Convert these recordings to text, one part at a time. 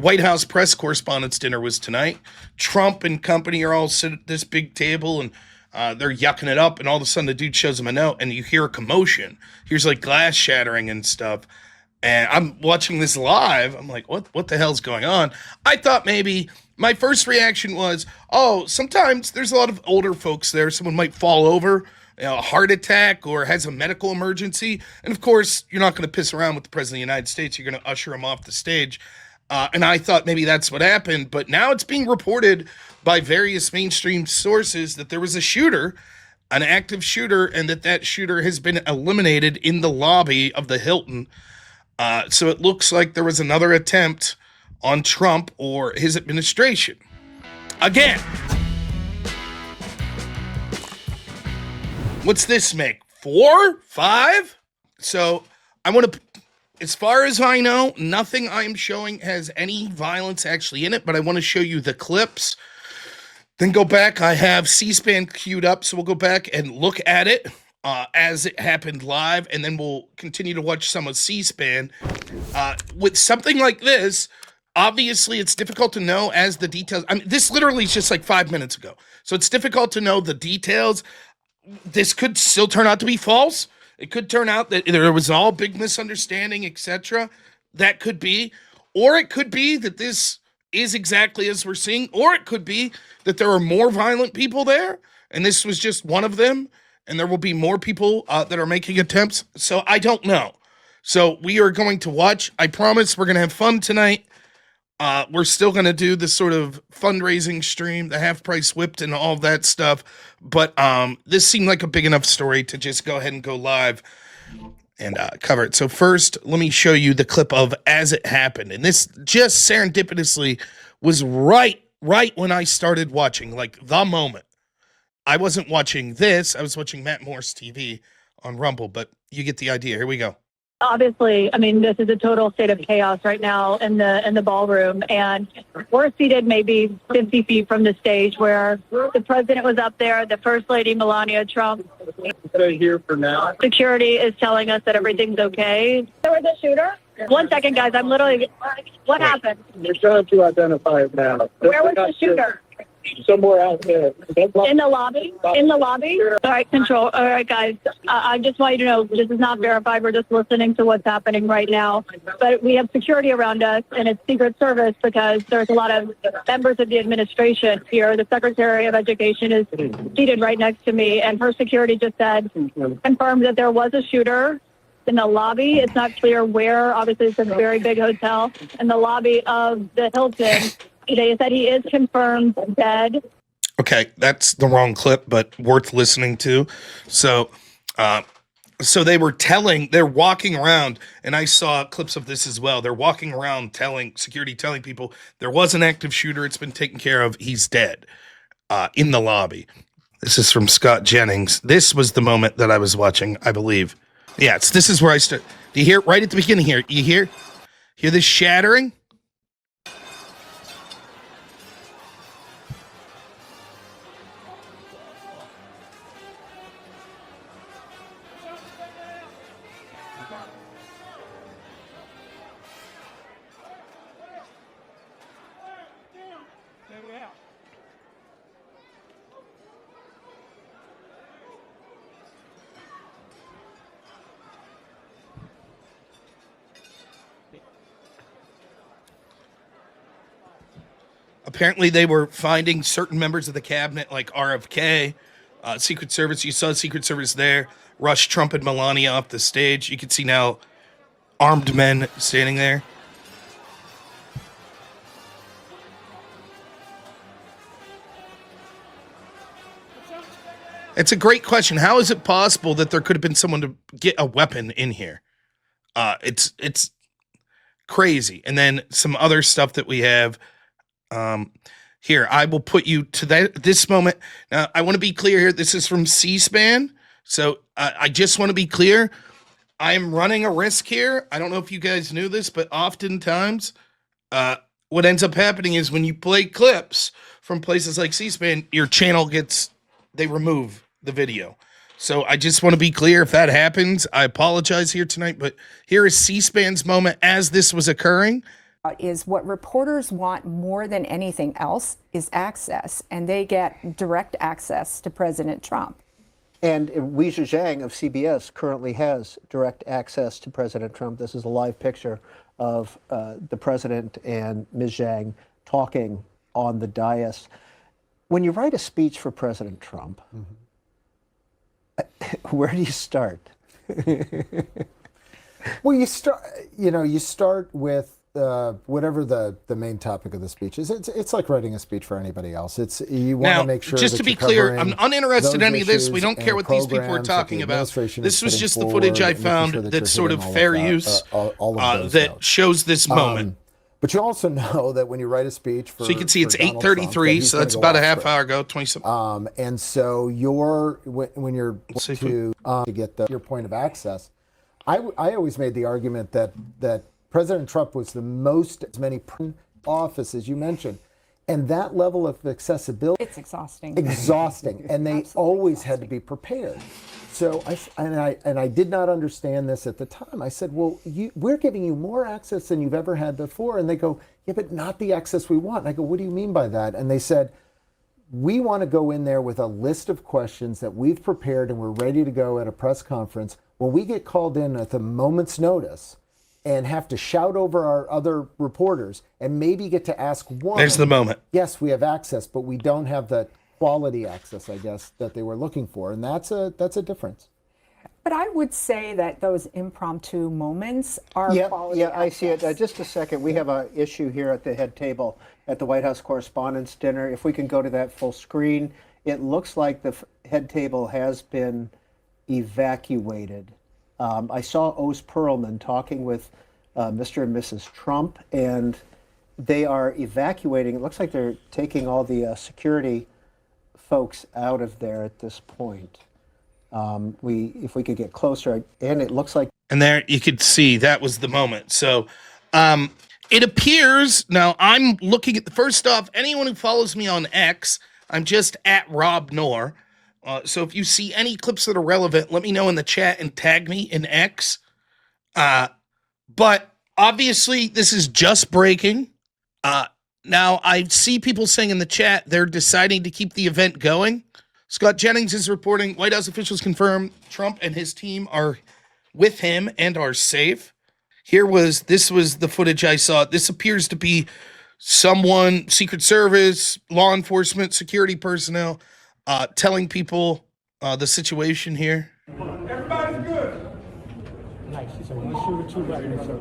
The White House press correspondents' dinner was tonight. Trump and company are all sitting at this big table, and they're yucking it up, and all of a sudden the dude shows him a note, and you hear a commotion. Here's like glass shattering and stuff. And I'm watching this live. I'm like, what the hell's going on? I thought maybe my first reaction was, oh, sometimes there's a lot of older folks there. Someone might fall over, a heart attack, or has a medical emergency. And of course, you're not going to piss around with the president of the United States. You're going to usher him off the stage. And I thought maybe that's what happened. But now it's being reported by various mainstream sources that there was a shooter, an active shooter, and that shooter has been eliminated in the lobby of the Hilton. So it looks like there was another attempt on Trump or his administration. Again. What's this make? 4? 5? So I want to, as far as I know, nothing I'm showing has any violence actually in it, but I want to show you the clips. Then go back. I have C-SPAN queued up, so we'll go back and look at it as it happened live, and then we'll continue to watch some of C-SPAN. With something like this, obviously it's difficult to know as the details. I mean, this literally is just like 5 minutes ago, so it's difficult to know the details. This could still turn out to be false. It could turn out that there was all big misunderstanding, etc. That could be. Or it could be that this is exactly as we're seeing. Or it could be that there are more violent people there, and this was just one of them, and there will be more people that are making attempts. So I don't know. So we are going to watch. I promise we're going to have fun tonight. We're still going to do this sort of fundraising stream, the half price whipped and all that stuff. But this seemed like a big enough story to just go ahead and go live and cover it. So first, let me show you the clip of as it happened. And this just serendipitously was right when I started watching, like the moment. I wasn't watching this. I was watching Matt Morse TV on Rumble, but you get the idea. Here we go. Obviously, I mean, this is a total state of chaos right now in the ballroom, and we're seated maybe 50 feet from the stage where the president was up there, the First Lady Melania Trump. Here for now. Security is telling us that everything's okay. There was a shooter? 1 second, guys. I'm literally... What happened? We're trying to identify it now. Where was the shooter? Somewhere out there. In the lobby? In the lobby? All right, control. All right, guys. I just want you to know this is not verified. We're just listening to what's happening right now. But we have security around us, and it's Secret Service because there's a lot of members of the administration here. The Secretary of Education is seated right next to me, and her security just said, confirmed that there was a shooter in the lobby. It's not clear where. Obviously, it's a very big hotel. In the lobby of the Hilton. They said he is confirmed dead. Okay, that's the wrong clip, but worth listening to. So they're walking around, and I saw clips of this as well. They're walking around telling people there was an active shooter. It's been taken care of. He's dead in the lobby. This is from Scott Jennings. This was the moment that I was watching, I believe. Yeah, this is where I start. Do you hear right at the beginning here? You hear this shattering? Apparently, they were finding certain members of the cabinet, like RFK, Secret Service. You saw Secret Service there, rush Trump and Melania off the stage. You can see now armed men standing there. It's a great question. How is it possible that there could have been someone to get a weapon in here? It's crazy. And then some other stuff that we have. Here, I will put you to this moment. Now, I want to be clear here. This is from C-SPAN. So I just want to be clear. I'm running a risk here. I don't know if you guys knew this, but oftentimes what ends up happening is when you play clips from places like C-SPAN, your channel they remove the video. So I just want to be clear. If that happens, I apologize here tonight, but here is C-SPAN's moment as this was occurring. is what reporters want more than anything else is access, and they get direct access to President Trump. And Wei Zhang of CBS currently has direct access to President Trump. This is a live picture of the president and Ms. Zhang talking on the dais. When you write a speech for President Trump, where do you start? Well, you start with whatever the main topic of the speech is. It's like writing a speech for anybody else. You want to make sure. Just that to be you're clear, I'm covering uninterested in those any of this. We issues don't care and what these people are programs that talking the about. administration This is was putting just the forward, footage I making found sure that that's you're sort of hitting all fair that, use all of those that notes. shows this moment. But you also know that when you write a speech for, so you can see it's Donald Trump, 8:33, so that's about a half hour ago, 20-something. And so when you're to get your point of access, I always made the argument that President Trump was the most, as many office as you mentioned, and that level of accessibility. It's exhausting. And they always had to be prepared. So I did not understand this at the time. I said, well, we're giving you more access than you've ever had before. And they go, yeah, but not the access we want. And I go, what do you mean by that? And they said, we want to go in there with a list of questions that we've prepared and we're ready to go at a press conference. When we get called in at the moment's notice and have to shout over our other reporters and maybe get to ask one. There's the moment. Yes, we have access, but we don't have the quality access, I guess, that they were looking for. And that's a difference. But I would say that those impromptu moments are quality access. I see it. Just a second. We have an issue here at the head table at the White House Correspondents' Dinner. If we can go to that full screen, it looks like the head table has been evacuated. I saw Oz Perlman talking with Mr. and Mrs. Trump, and they are evacuating. It looks like they're taking all the security folks out of there at this point. If we could get closer, and it looks like. And there you could see that was the moment. So it appears, now I'm looking at first off, anyone who follows me on X, I'm just at Rob Knorr. So if you see any clips that are relevant, let me know in the chat and tag me in X. But obviously this is just breaking. Now I see people saying in the chat they're deciding to keep the event going. Scott Jennings is reporting White House officials confirm Trump and his team are with him and are safe. This was the footage I saw. This appears to be someone, Secret Service, law enforcement, security personnel, telling people the situation here. Everybody's good. Nice. So one shooter, two weapons. So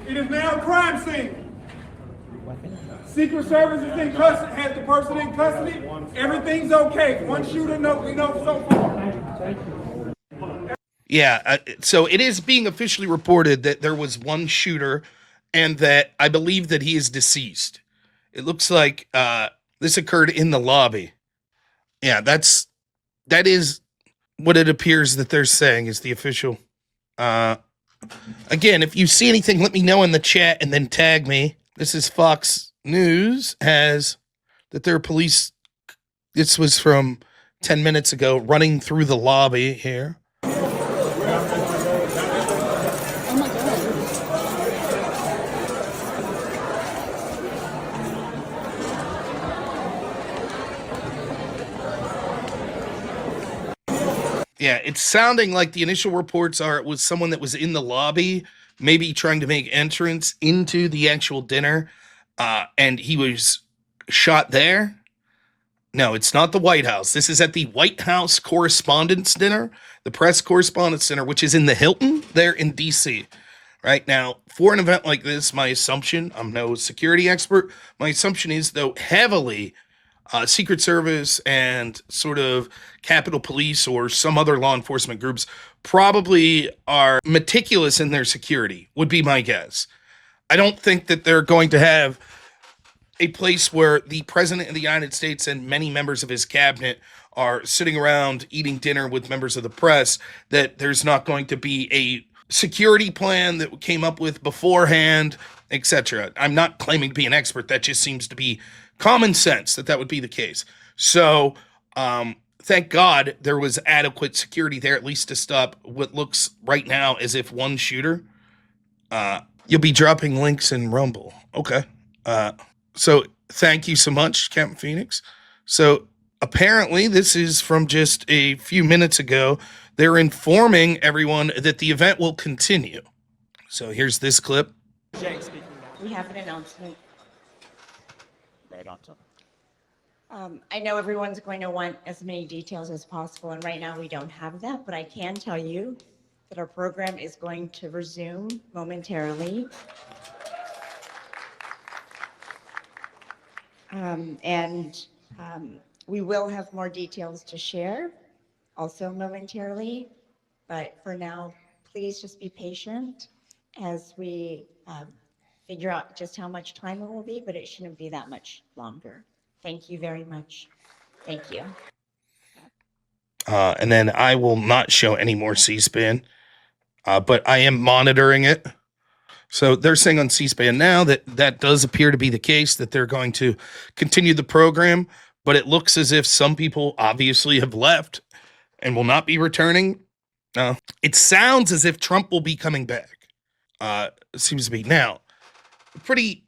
it is now a crime scene. Secret Service is in custody, has the person in custody. Everything's okay. One shooter, we know so far. Yeah, so it is being officially reported that there was one shooter and that I believe that he is deceased. It looks like this occurred in the lobby. Yeah, that is what it appears that they're saying is the official. Again, if you see anything, let me know in the chat and then tag me. This is Fox News has that there are police. This was from 10 minutes ago, running through the lobby here. Yeah, it's sounding like the initial reports are it was someone that was in the lobby, maybe trying to make entrance into the actual dinner, and he was shot there. No, it's not the White House. This is at the White House Correspondents' Dinner, the Press Correspondents' Dinner, which is in the Hilton there in D.C. Right now, for an event like this, my assumption, I'm no security expert, my assumption is, though, heavily Secret Service and sort of Capitol Police or some other law enforcement groups probably are meticulous in their security, would be my guess. I don't think that they're going to have a place where the President of the United States and many members of his cabinet are sitting around eating dinner with members of the press, that there's not going to be a security plan that came up with beforehand, etc. I'm not claiming to be an expert. That just seems to be common sense that would be the case. So thank God there was adequate security there, at least to stop what looks right now as if one shooter. You'll be dropping links in Rumble. Okay. So thank you so much, Captain Phoenix. So apparently this is from just a few minutes ago. They're informing everyone that the event will continue. So here's this clip. We have an announcement. I know everyone's going to want as many details as possible, and right now we don't have that, but I can tell you that our program is going to resume momentarily. We will have more details to share also momentarily, but for now, please just be patient as we figure out just how much time it will be, but it shouldn't be that much longer. Thank you very much. Thank you. And then I will not show any more C-SPAN, but I am monitoring it. So they're saying on C-SPAN now that that does appear to be the case, that they're going to continue the program, but it looks as if some people obviously have left and will not be returning. It sounds as if Trump will be coming back. It seems to be now. Pretty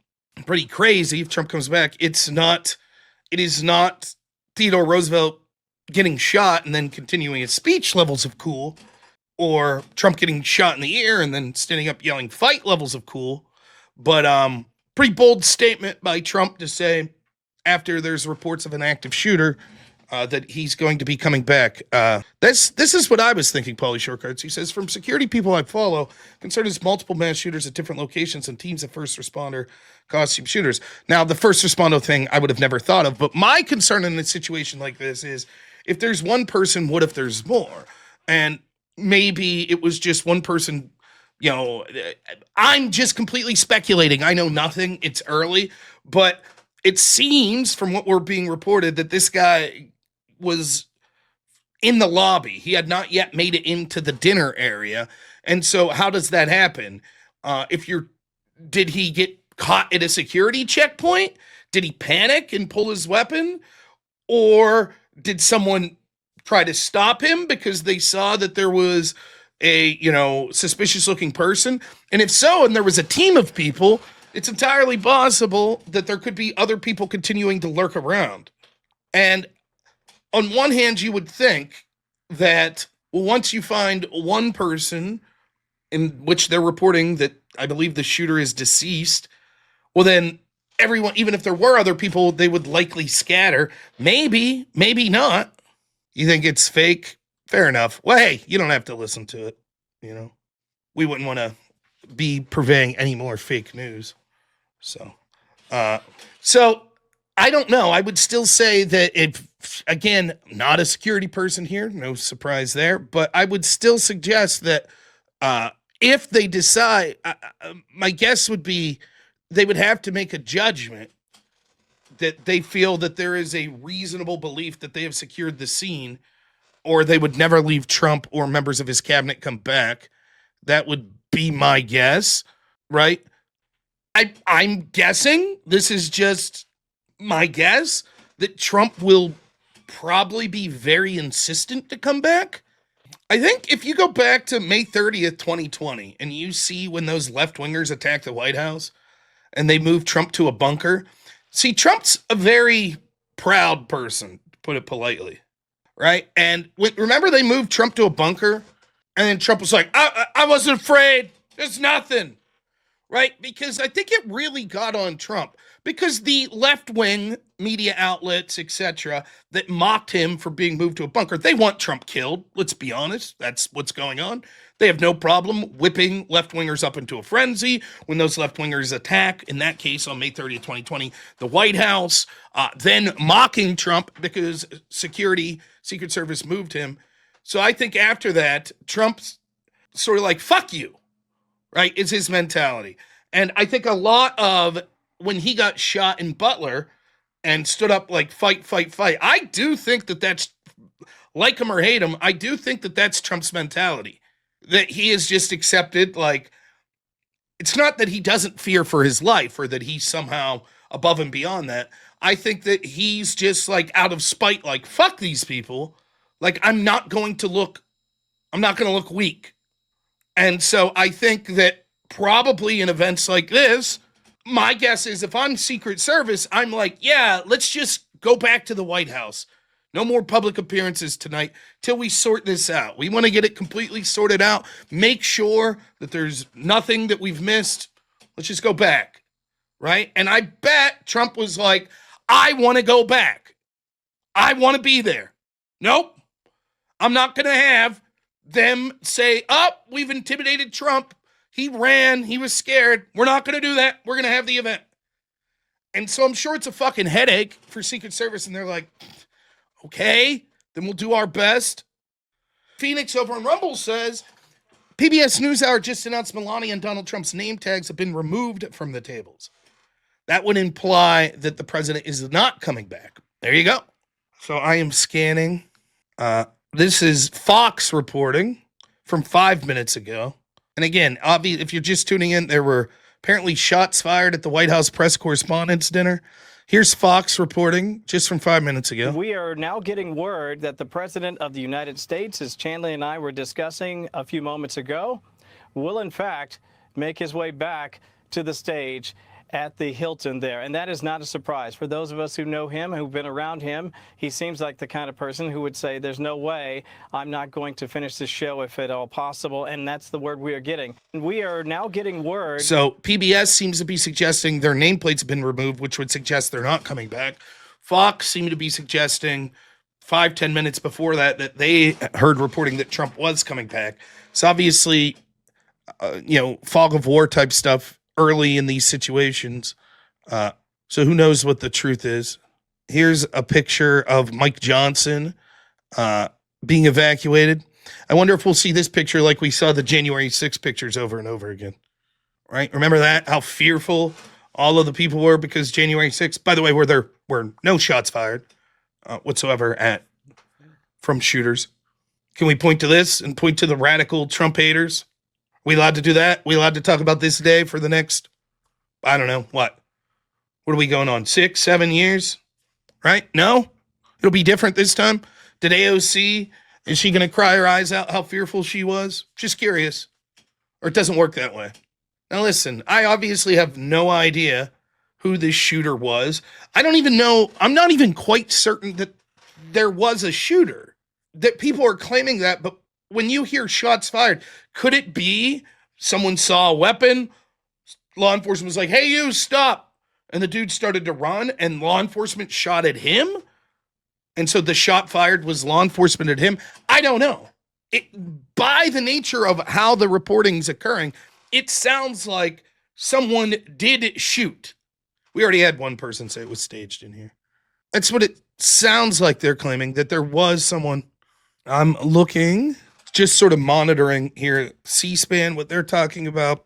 crazy if Trump comes back. It is not Theodore Roosevelt getting shot and then continuing his speech levels of cool, or Trump getting shot in the ear and then standing up yelling fight levels of cool. But pretty bold statement by Trump to say, after there's reports of an active shooter, that he's going to be coming back. This is what I was thinking, Pauly Shortcuts. He says, from security people I follow, concern is multiple mass shooters at different locations and teams of first responder costume shooters. Now, the first responder thing I would have never thought of, but my concern in a situation like this is, if there's one person, what if there's more? And maybe it was just one person. You know, I'm just completely speculating. I know nothing. It's early, but it seems from what we're being reported that this guy was in the lobby. He had not yet made it into the dinner area. And so how does that happen? Did he get caught at a security checkpoint? Did he panic and pull his weapon? Or did someone try to stop him because they saw that there was a, suspicious looking person? And if so, and there was a team of people, it's entirely possible that there could be other people continuing to lurk around. And on one hand, you would think that once you find one person in which they're reporting that I believe the shooter is deceased, well then everyone, even if there were other people, they would likely scatter. Maybe not. You think it's fake? Fair enough. Well, hey, you don't have to listen to it. We wouldn't want to be purveying any more fake news. So I don't know. I would still say that again, not a security person here, no surprise there, but I would still suggest that if they decide, my guess would be they would have to make a judgment that they feel that there is a reasonable belief that they have secured the scene, or they would never leave Trump or members of his cabinet come back. That would be my guess, right? I'm guessing, this is just my guess, that Trump will probably be very insistent to come back. I think if you go back to May 30th, 2020, and you see when those left-wingers attacked the White House and they moved Trump to a bunker, see, Trump's a very proud person, to put it politely, right? And remember they moved Trump to a bunker, and then Trump was like, I wasn't afraid. There's nothing. Right? Because I think it really got on Trump, because the left-wing media outlets, etc., that mocked him for being moved to a bunker, they want Trump killed. Let's be honest. That's what's going on. They have no problem whipping left-wingers up into a frenzy when those left-wingers attack, in that case on May 30th, 2020, the White House, then mocking Trump because Secret Service moved him. So I think after that, Trump's sort of like, fuck you. Right, is his mentality. And I think a lot of when he got shot in Butler and stood up like, fight, I do think that that's, like him or hate him, I do think that that's Trump's mentality. That he is just accepted, like, it's not that he doesn't fear for his life or that he's somehow above and beyond that. I think that he's just like out of spite, like, fuck these people. Like, I'm not going to look weak. And so I think that probably in events like this, my guess is if I'm Secret Service, I'm like, yeah, let's just go back to the White House. No more public appearances tonight till we sort this out. We want to get it completely sorted out. Make sure that there's nothing that we've missed. Let's just go back, right? And I bet Trump was like, I want to go back. I want to be there. Nope. I'm not going to have them say, oh, we've intimidated Trump. He ran. He was scared. We're not going to do that. We're going to have the event. And so I'm sure it's a fucking headache for Secret Service. And they're like, okay, then we'll do our best. Phoenix over on Rumble says, PBS NewsHour just announced Melania and Donald Trump's name tags have been removed from the tables. That would imply that the president is not coming back. There you go. So I am scanning. This is Fox reporting from 5 minutes ago. And again, if you're just tuning in, there were apparently shots fired at the White House press correspondents' dinner. Here's Fox reporting just from 5 minutes ago. We are now getting word that the President of the United States, as Chandler and I were discussing a few moments ago, will in fact make his way back to the stage at the Hilton there. And that is not a surprise. For those of us who know him, who've been around him, he seems like the kind of person who would say, there's no way I'm not going to finish this show if at all possible. And that's the word we are getting. And we are now getting word. So PBS seems to be suggesting their nameplates have been removed, which would suggest they're not coming back. Fox seemed to be suggesting 5-10 minutes before that they heard reporting that Trump was coming back. So obviously, fog of war type stuff early in these situations. So who knows what the truth is. Here's a picture of Mike Johnson being evacuated. I wonder if we'll see this picture like we saw the January 6th pictures over and over again. Right? Remember that? How fearful all of the people were because January 6th, by the way, where there were no shots fired whatsoever from shooters. Can we point to this and point to the radical Trump haters? We allowed to do that? We allowed to talk about this day for the next, I don't know, what? What are we going on, 6-7 years? Right? No? It'll be different this time? Did AOC, is she going to cry her eyes out how fearful she was? Just curious. Or it doesn't work that way. Now listen, I obviously have no idea who this shooter was. I don't even know, I'm not even quite certain that there was a shooter. That people are claiming that, but when you hear shots fired, could it be someone saw a weapon, law enforcement was like, hey, you, stop. And the dude started to run and law enforcement shot at him? And so the shot fired was law enforcement at him? I don't know. By the nature of how the reporting's occurring, it sounds like someone did shoot. We already had one person say it was staged in here. That's what it sounds like they're claiming, that there was someone. I'm looking, just sort of monitoring here, C-SPAN, what they're talking about,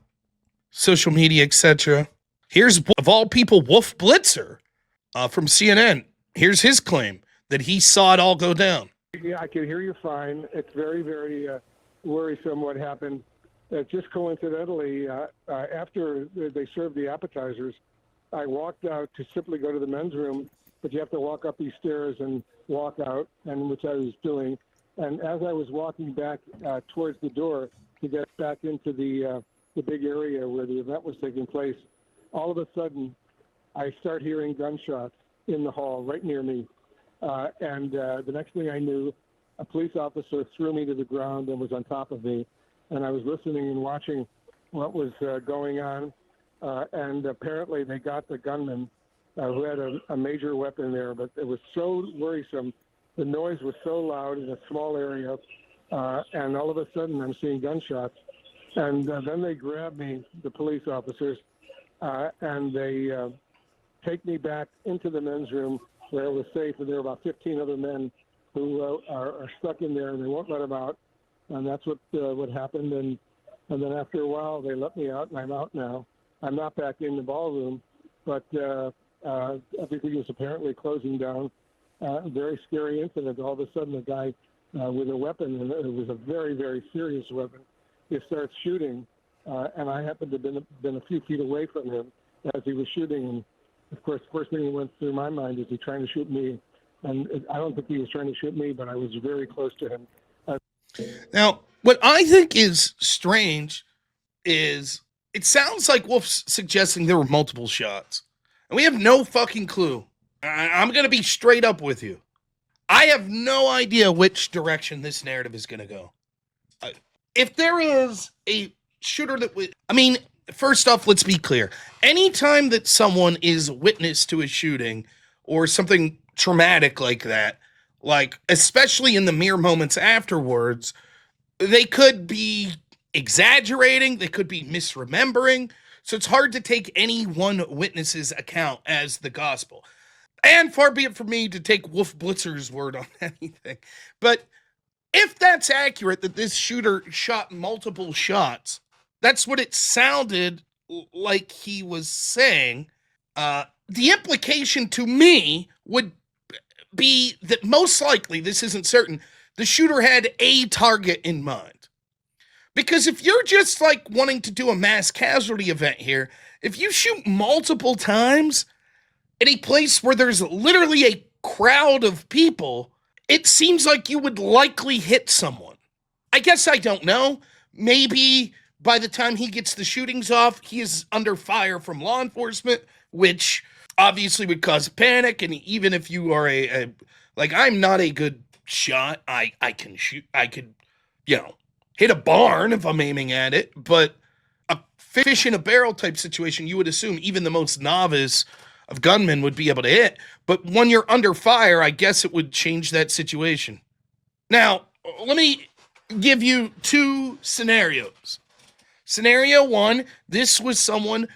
social media, etc. Here's, of all people, Wolf Blitzer from CNN. Here's his claim that he saw it all go down. Yeah, I can hear you fine. It's very, very worrisome what happened. Just coincidentally, after they served the appetizers, I walked out to simply go to the men's room, but you have to walk up these stairs and walk out, and which I was doing. And as I was walking back towards the door to get back into the big area where the event was taking place, all of a sudden, I start hearing gunshots in the hall right near me. And the next thing I knew, a police officer threw me to the ground and was on top of me. And I was listening and watching what was going on. And apparently they got the gunman who had a major weapon there. But it was so worrisome. The noise was so loud in a small area, and all of a sudden I'm seeing gunshots. And then they grab me, the police officers, and they take me back into the men's room where it was safe, and there were about 15 other men who are stuck in there, and they won't let them out. And that's what happened. And then after a while, they let me out, and I'm out now. I'm not back in the ballroom, but everything is apparently closing down. Very scary incident. All of a sudden, a guy with a weapon, and it was a very, very serious weapon, he starts shooting, and I happened to have been a few feet away from him as he was shooting. And, of course, the first thing that went through my mind is he trying to shoot me. And I don't think he was trying to shoot me, but I was very close to him. Now, what I think is strange is It sounds like Wolf's suggesting there were multiple shots. And we have no fucking clue. I'm going to be straight up with you. I have no idea which direction this narrative is going to go. If there is a shooter that would... I mean, first off, let's be clear. Anytime that someone is witness to a shooting or something traumatic like that, like, especially in the mere moments afterwards, they could be exaggerating, they could be misremembering, so it's hard to take any one witness's account as the gospel. And far be it from me to take Wolf Blitzer's word on anything. But if that's accurate, that this shooter shot multiple shots, that's what it sounded like he was saying, the implication to me would be that most likely, this isn't certain, the shooter had a target in mind. Because if you're just like wanting to do a mass casualty event here, if you shoot multiple times in a place where there's literally a crowd of people, it seems like you would likely hit someone. I guess I don't know. Maybe by the time he gets the shootings off, he is under fire from law enforcement, which obviously would cause panic. And even if you are like, I'm not a good shot. I can shoot. I could, hit a barn if I'm aiming at it. But a fish in a barrel type situation, you would assume even the most novice of gunmen would be able to hit. But when you're under fire, I guess it would change that situation. Now, let me give you two scenarios. Scenario one, this was someone,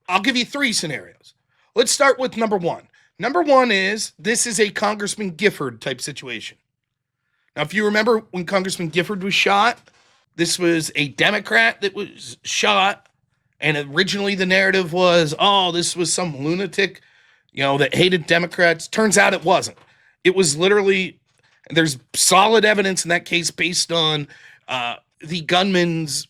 I'll give you three scenarios. Let's start with number one. Number one is, this is a Congressman Gifford type situation. Now, if you remember when Congressman Gifford was shot, this was a Democrat that was shot, and originally the narrative was, oh, this was some lunatic, that hated Democrats. Turns out it wasn't. It was literally, there's solid evidence in that case based on the gunman's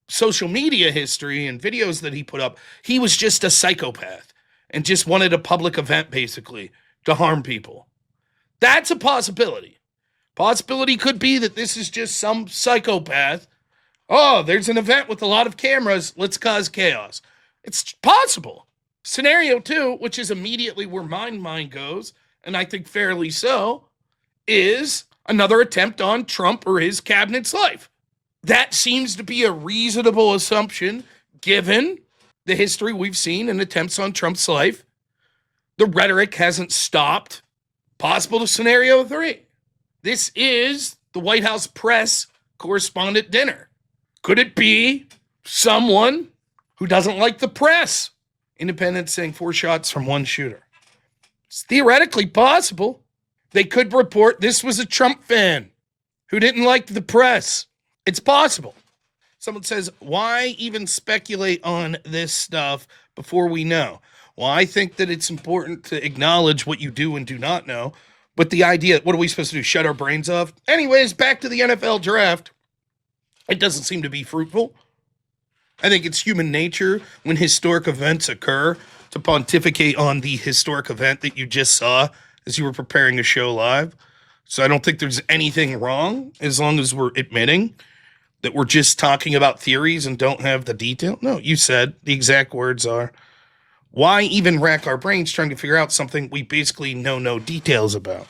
social media history and videos that he put up. He was just a psychopath and just wanted a public event, basically, to harm people. That's a possibility. Possibility could be that this is just some psychopath. Oh, there's an event with a lot of cameras. Let's cause chaos. It's possible. Scenario two, which is immediately where my mind goes, and I think fairly so, is another attempt on Trump or his cabinet's life. That seems to be a reasonable assumption given the history we've seen in attempts on Trump's life. The rhetoric hasn't stopped. Possible to scenario three. This is the White House press correspondent dinner. Could it be someone who doesn't like the press? Independents saying 4 shots from one shooter. It's theoretically possible. They could report this was a Trump fan who didn't like the press. It's possible. Someone says, why even speculate on this stuff before we know? Well, I think that it's important to acknowledge what you do and do not know. But the idea, what are we supposed to do? Shut our brains off? Anyways, back to the NFL draft. It doesn't seem to be fruitful. I think it's human nature when historic events occur to pontificate on the historic event that you just saw as you were preparing a show live. So I don't think there's anything wrong as long as we're admitting that we're just talking about theories and don't have the detail. No, you said the exact words are, why even rack our brains trying to figure out something we basically know no details about?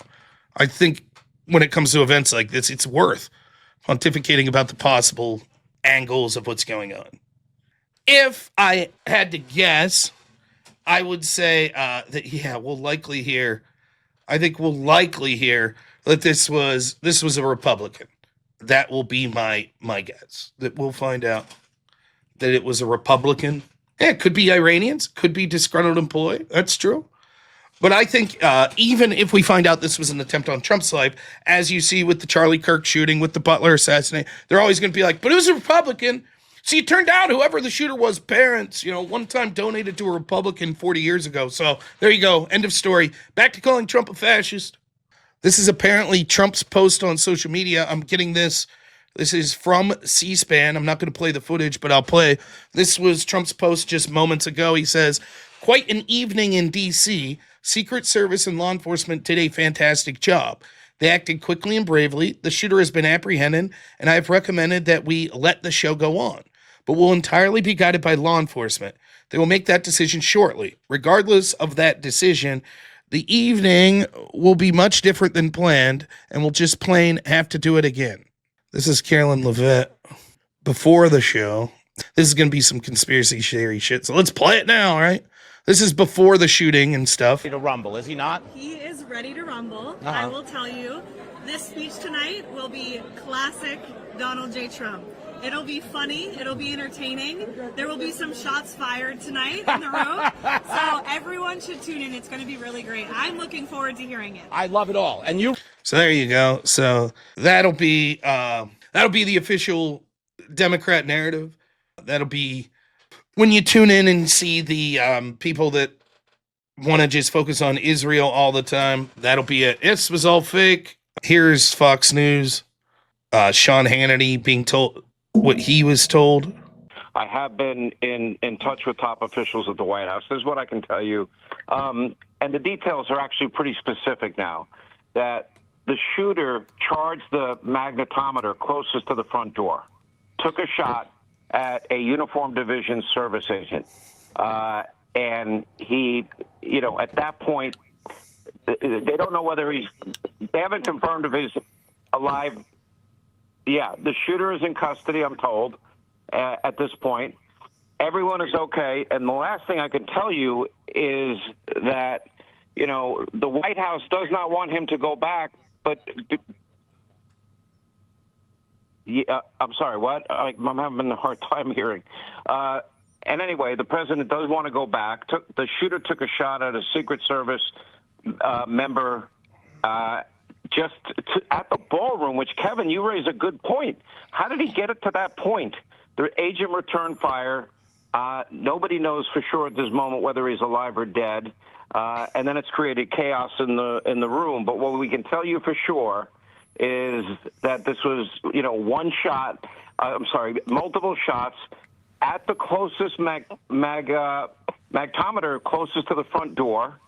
I think when it comes to events like this, it's worth pontificating about the possible angles of what's going on. If I had to guess, I would say that, we'll likely hear that this was a Republican. That will be my guess. That we'll find out that it was a Republican. Yeah, it could be Iranians, could be disgruntled employee. That's true. But I think even if we find out this was an attempt on Trump's life, as you see with the Charlie Kirk shooting, with the Butler assassination, they're always going to be like, but it was a Republican. See, it turned out whoever the shooter was, parents, one time donated to a Republican 40 years ago. So there you go. End of story. Back to calling Trump a fascist. This is apparently Trump's post on social media. I'm getting this. This is from C-SPAN. I'm not going to play the footage, but I'll play. This was Trump's post just moments ago. He says, quite an evening in D.C. Secret Service and law enforcement did a fantastic job. They acted quickly and bravely. The shooter has been apprehended, and I have recommended that we let the show go on. but will entirely be guided by law enforcement. They will make that decision shortly. Regardless of that decision, the evening will be much different than planned, and we'll just plain have to do it again. This is Karoline Leavitt before the show. This is going to be some conspiracy theory shit, so let's play it now, all right? This is before the shooting and stuff. To rumble, is he not? He is ready to rumble. I will tell you, this speech tonight will be classic Donald J. Trump. It'll be funny. It'll be entertaining. There will be some shots fired tonight in the room. So everyone should tune in. It's going to be really great. I'm looking forward to hearing it. I love it all. And you? So there you go. So that'll be the official Democrat narrative. That'll be when you tune in and see the people that want to just focus on Israel all the time. That'll be it. This was all fake. Here's Fox News. Sean Hannity being told what he was told. I have been in touch with top officials at the White House. This is what I can tell you. And the details are actually pretty specific now. That the shooter charged the magnetometer closest to the front door, took a shot at a uniformed division service agent. And he, at that point, they don't know whether they haven't confirmed if he's alive. Yeah, the shooter is in custody, I'm told, at this point. Everyone is okay. And the last thing I can tell you is that, the White House does not want him to go back, but... I'm sorry, what? I'm having a hard time hearing. And anyway, the president does want to go back. The shooter took a shot at a Secret Service member just at the ballroom, which, Kevin, you raise a good point. How did he get it to that point? The agent returned fire. Nobody knows for sure at this moment whether he's alive or dead. And then it's created chaos in the room. But what we can tell you for sure is that this was, multiple shots at the closest magnetometer closest to the front door,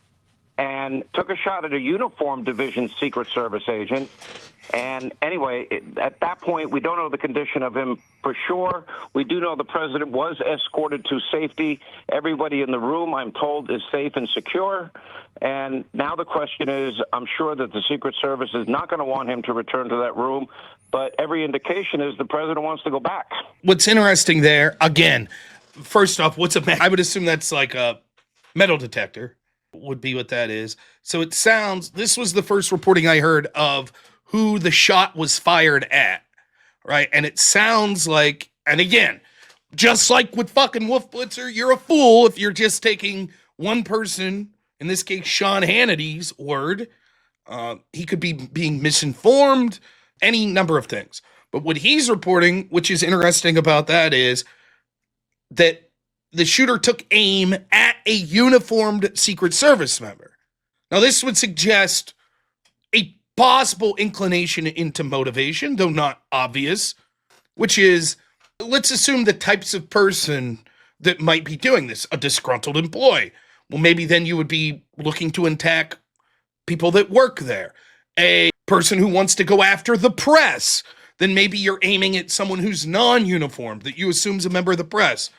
and took a shot at a uniformed division Secret Service agent. And anyway, at that point, we don't know the condition of him for sure. We do know the president was escorted to safety. Everybody in the room, I'm told, is safe and secure. And now the question is, I'm sure that the Secret Service is not going to want him to return to that room, but every indication is the president wants to go back. What's interesting there, again, first off, I would assume that's like a metal detector would be what that is. So it sounds, this was the first reporting I heard of who the shot was fired at, right? And it sounds like, and again, just like with fucking Wolf Blitzer, you're a fool if you're just taking one person, in this case, Sean Hannity's word. He could be being misinformed, any number of things. But what he's reporting, which is interesting about that, is that the shooter took aim at a uniformed Secret Service member. Now, this would suggest a possible inclination into motivation, though not obvious, which is, let's assume the types of person that might be doing this, a disgruntled employee. Well, maybe then you would be looking to attack people that work there. A person who wants to go after the press, then maybe you're aiming at someone who's non-uniformed that you assume is a member of the press.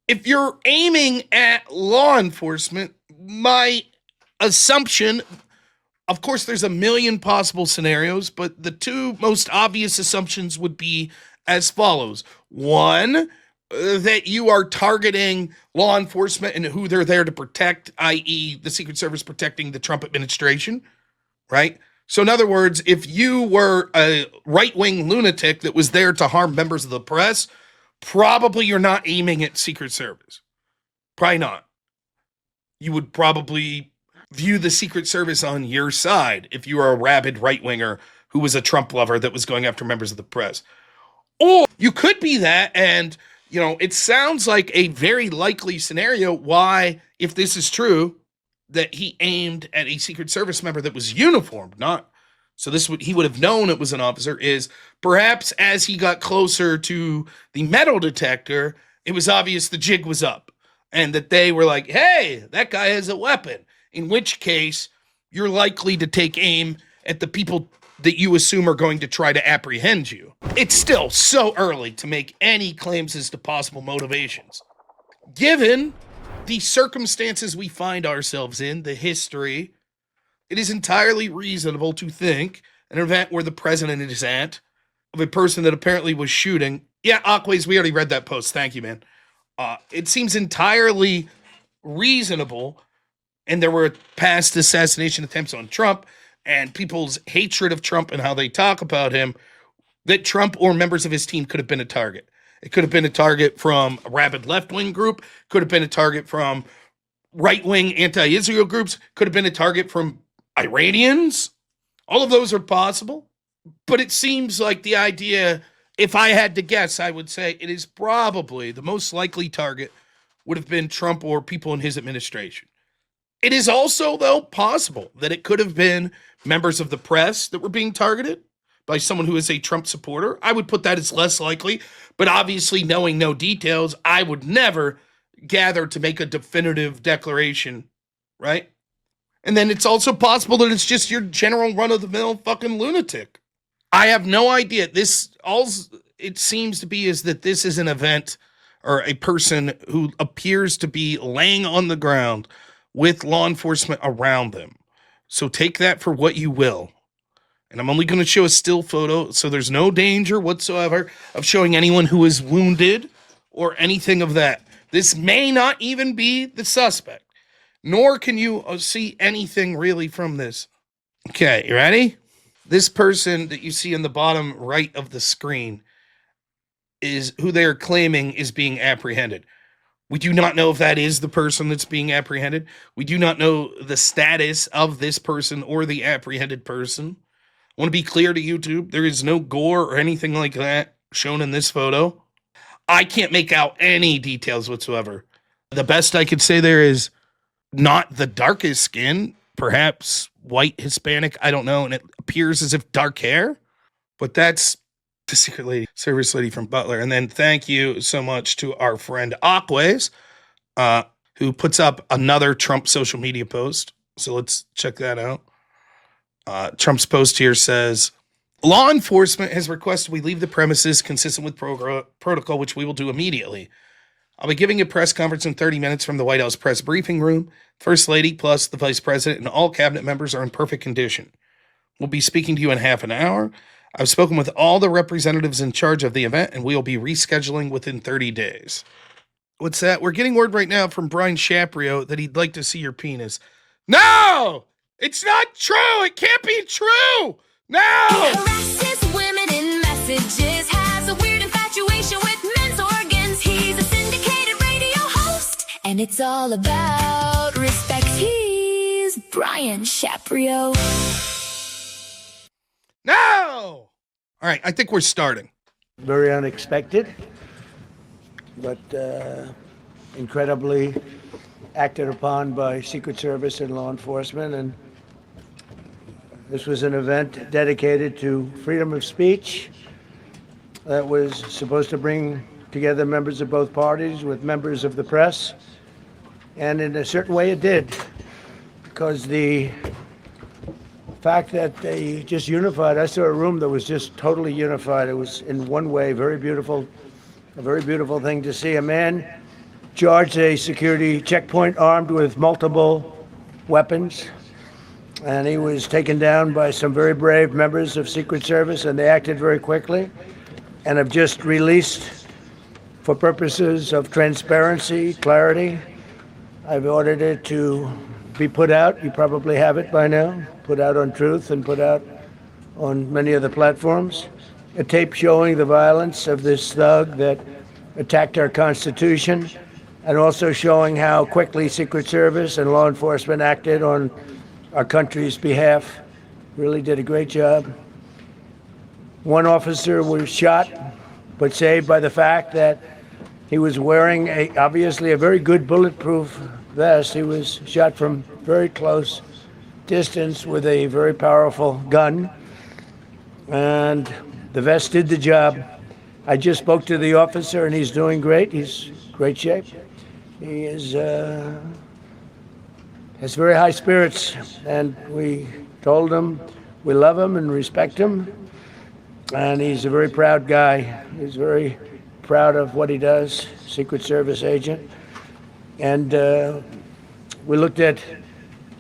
If you're aiming at law enforcement, my assumption, of course, there's a million possible scenarios, but the two most obvious assumptions would be as follows. One, that you are targeting law enforcement and who they're there to protect, i.e. the Secret Service protecting the Trump administration, right? So in other words, if you were a right-wing lunatic that was there to harm members of the press, probably you're not aiming at Secret Service. Probably not. You would probably view the Secret Service on your side if you were a rabid right-winger who was a Trump lover that was going after members of the press. Or you could be that, and, it sounds like a very likely scenario why, if this is true, that he aimed at a Secret Service member that was uniformed, he would have known it was an officer, is perhaps as he got closer to the metal detector, it was obvious the jig was up and that they were like, hey, that guy has a weapon, in which case you're likely to take aim at the people that you assume are going to try to apprehend you. It's still so early to make any claims as to possible motivations. Given the circumstances we find ourselves in, the history, it is entirely reasonable to think an event where the president is at, of a person that apparently was shooting. Yeah, Aquays, we already read that post. Thank you, man. It seems entirely reasonable, and there were past assassination attempts on Trump, and people's hatred of Trump and how they talk about him, that Trump or members of his team could have been a target. It could have been a target from a rabid left-wing group, could have been a target from right-wing anti-Israel groups, could have been a target from Iranians. All of those are possible, but it seems like the idea, if I had to guess, I would say it is probably the most likely target would have been Trump or people in his administration. It is also, though, possible that it could have been members of the press that were being targeted by someone who is a Trump supporter. I would put that as less likely, but obviously knowing no details, I would never gather to make a definitive declaration, right? And then it's also possible that it's just your general run-of-the-mill fucking lunatic. I have no idea. All it seems to be is that this is an event or a person who appears to be laying on the ground with law enforcement around them. So take that for what you will. And I'm only going to show a still photo, so there's no danger whatsoever of showing anyone who is wounded or anything of that. This may not even be the suspect, nor can you see anything really from this. Okay, you ready? This person that you see in the bottom right of the screen is who they are claiming is being apprehended. We do not know if that is the person that's being apprehended. We do not know the status of this person or the apprehended person. I want to be clear to YouTube, there is no gore or anything like that shown in this photo. I can't make out any details whatsoever. The best I could say there is not the darkest skin, perhaps white, Hispanic, I don't know, and it appears as if dark hair, but that's the secret lady, service lady from Butler. And then thank you so much to our friend Aquays, who puts up another Trump social media post. So let's check that out. Trump's post here says, law enforcement has requested we leave the premises consistent with protocol, which we will do immediately. I'll be giving a press conference in 30 minutes from the White House press briefing room. First Lady plus the Vice President and all cabinet members are in perfect condition. We'll be speaking to you in half an hour. I've spoken with all the representatives in charge of the event, and we'll be rescheduling within 30 days. What's that? We're getting word right now from Brian Shaprio that he'd like to see your penis. No! It's not true! It can't be true! No! He harasses women in messages, has a weird infatuation with men's organs. He's a syndicated radio host, and it's all about respect. He's Brian Shaprio. No! All right, I think we're starting. Very unexpected, but incredibly acted upon by Secret Service and law enforcement. And this was an event dedicated to freedom of speech that was supposed to bring together members of both parties with members of the press. And in a certain way it did, because the fact that they just unified, I saw a room that was just totally unified. It was in one way very beautiful, a very beautiful thing to see. A man charged a security checkpoint armed with multiple weapons, and he was taken down by some very brave members of Secret Service, and they acted very quickly and have just released, for purposes of transparency, clarity, I've ordered it to be put out. You probably have it by now, put out on Truth and put out on many of the platforms. A tape showing the violence of this thug that attacked our Constitution, and also showing how quickly Secret Service and law enforcement acted on our country's behalf. Really did a great job. One officer was shot, but saved by the fact that he was wearing obviously a very good bulletproof vest. He was shot from very close distance with a very powerful gun, and the vest did the job. I just spoke to the officer, and he's doing great. He's in great shape. He has very high spirits, and we told him We love him and respect him, and he's a very proud guy. He's very proud of what he does, Secret Service agent. And we looked at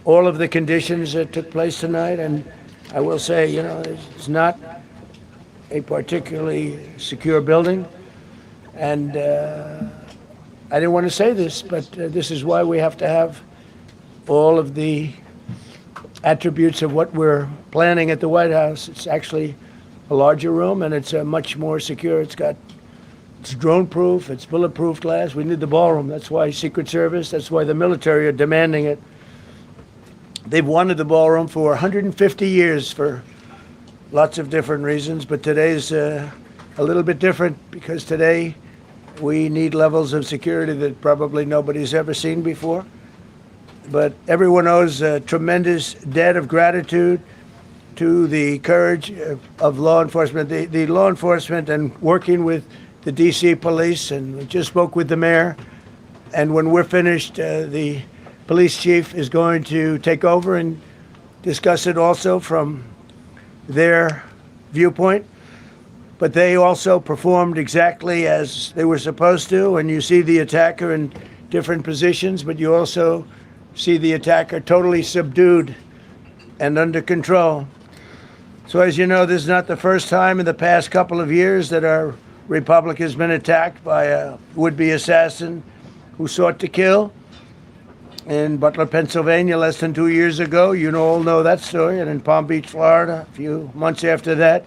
all of the conditions that took place tonight, and I will say, you know, it's not a particularly secure building, and I didn't want to say this, but this is why we have to have all of the attributes of what we're planning at the White House. It's actually a larger room, and it's much more secure. It's drone-proof, it's bulletproof glass. We need the ballroom. That's why Secret Service, that's why the military are demanding it. They've wanted the ballroom for 150 years for lots of different reasons, but today's a little bit different because today we need levels of security that probably nobody's ever seen before. But everyone owes a tremendous debt of gratitude to the courage of law enforcement, the law enforcement, and working with the D.C. police. And we just spoke with the mayor. And when we're finished, the police chief is going to take over and discuss it also from their viewpoint. But they also performed exactly as they were supposed to. And you see the attacker in different positions, but you also see the attacker totally subdued and under control. So as you know, this is not the first time in the past couple of years that our republic has been attacked by a would-be assassin who sought to kill. In Butler, Pennsylvania, less than 2 years ago, you all know that story. And in Palm Beach, Florida, a few months after that,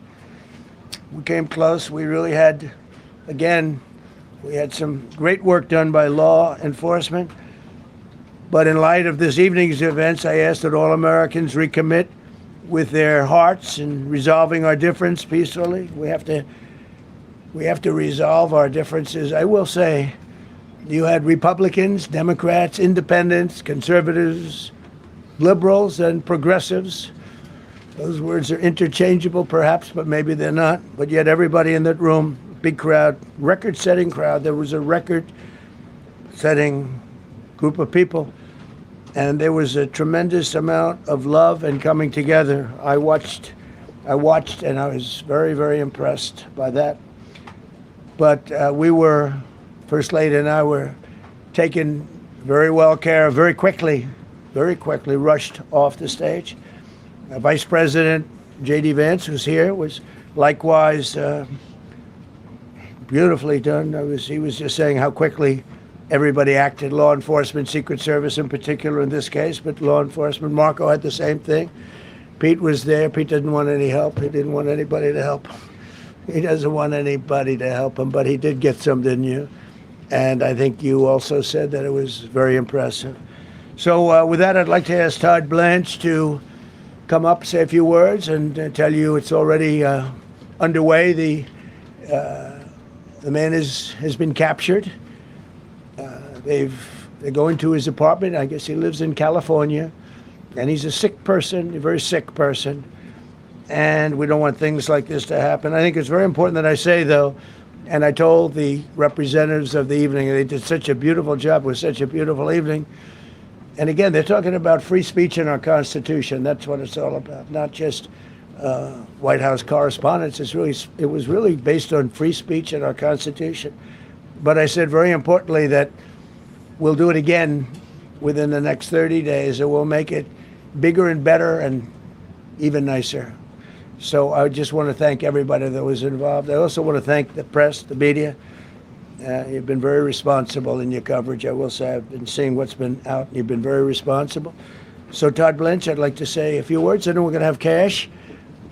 we came close. We really had, again, we had some great work done by law enforcement. But in light of this evening's events, I asked that all Americans recommit with their hearts in resolving our difference peacefully. We have to resolve our differences. I will say, you had Republicans, Democrats, independents, conservatives, liberals, and progressives. Those words are interchangeable, perhaps, but maybe they're not. But yet everybody in that room, big crowd, record-setting crowd. There was a record-setting group of people, and there was a tremendous amount of love and coming together. I watched, and I was very, very impressed by that. But First Lady and I were taken very well care of, very quickly rushed off the stage. Vice President J.D. Vance, who's here, was likewise beautifully done. He was just saying how quickly everybody acted, law enforcement, Secret Service in particular in this case, but law enforcement. Marco had the same thing. Pete was there. Pete didn't want any help. He didn't want anybody to help him. He doesn't want anybody to help him, but he did get some, didn't you? And I think you also said that it was very impressive. So with that, I'd like to ask Todd Blanche to come up, say a few words, and tell you it's already underway. The man has been captured. They're going to his apartment. I guess he lives in California, and he's a sick person, a very sick person, and we don't want things like this to happen. I think it's very important that I say, though, and I told the representatives of the evening, they did such a beautiful job. It was such a beautiful evening. And again, they're talking about free speech in our Constitution. That's what it's all about, not just White House correspondence. It was really based on free speech in our Constitution. But I said very importantly that we'll do it again within the next 30 days, and we'll make it bigger and better and even nicer. So I just want to thank everybody that was involved. I also want to thank the press, the media. You've been very responsible in your coverage. I will say I've been seeing what's been out, and you've been very responsible. So Todd Blanche, I'd like to say a few words, and then we're going to have cash,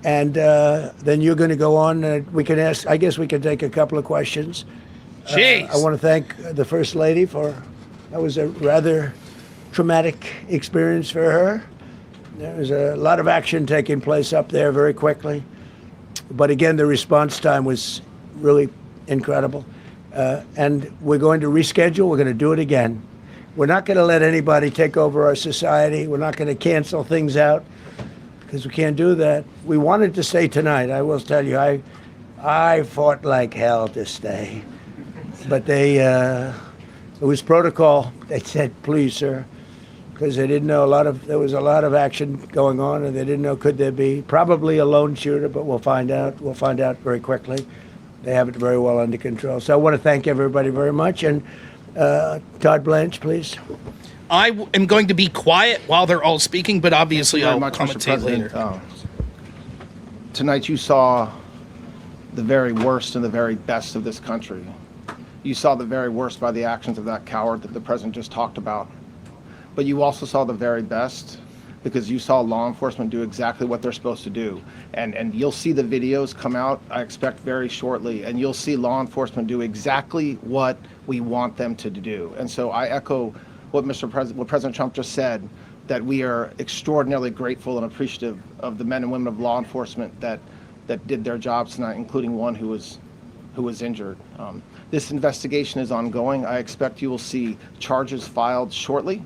and then you're going to go on. We can ask. I guess we can take a couple of questions. Jeez. I want to thank the First Lady that was a rather traumatic experience for her. There was a lot of action taking place up there very quickly. But again, the response time was really incredible. And we're going to reschedule. We're going to do it again. We're not going to let anybody take over our society. We're not going to cancel things out because we can't do that. We wanted to stay tonight. I will tell you, I fought like hell to stay. But it was protocol. They said, please, sir. because they didn't know there was a lot of action going on, and they didn't know could there be probably a lone shooter, but we'll find out. We'll find out very quickly. They have it very well under control. So I want to thank everybody very much. And Todd Blanche, please. I am going to be quiet while they're all speaking, but obviously I'll Mr. commentate President. later. Tonight you saw the very worst and the very best of this country. You saw the very worst by the actions of that coward that the president just talked about. But you also saw the very best because you saw law enforcement do exactly what they're supposed to do. And you'll see the videos come out, I expect, very shortly, and you'll see law enforcement do exactly what we want them to do. And so I echo what President Trump just said, that we are extraordinarily grateful and appreciative of the men and women of law enforcement that did their jobs tonight, including one who was injured. This investigation is ongoing. I expect you will see charges filed shortly.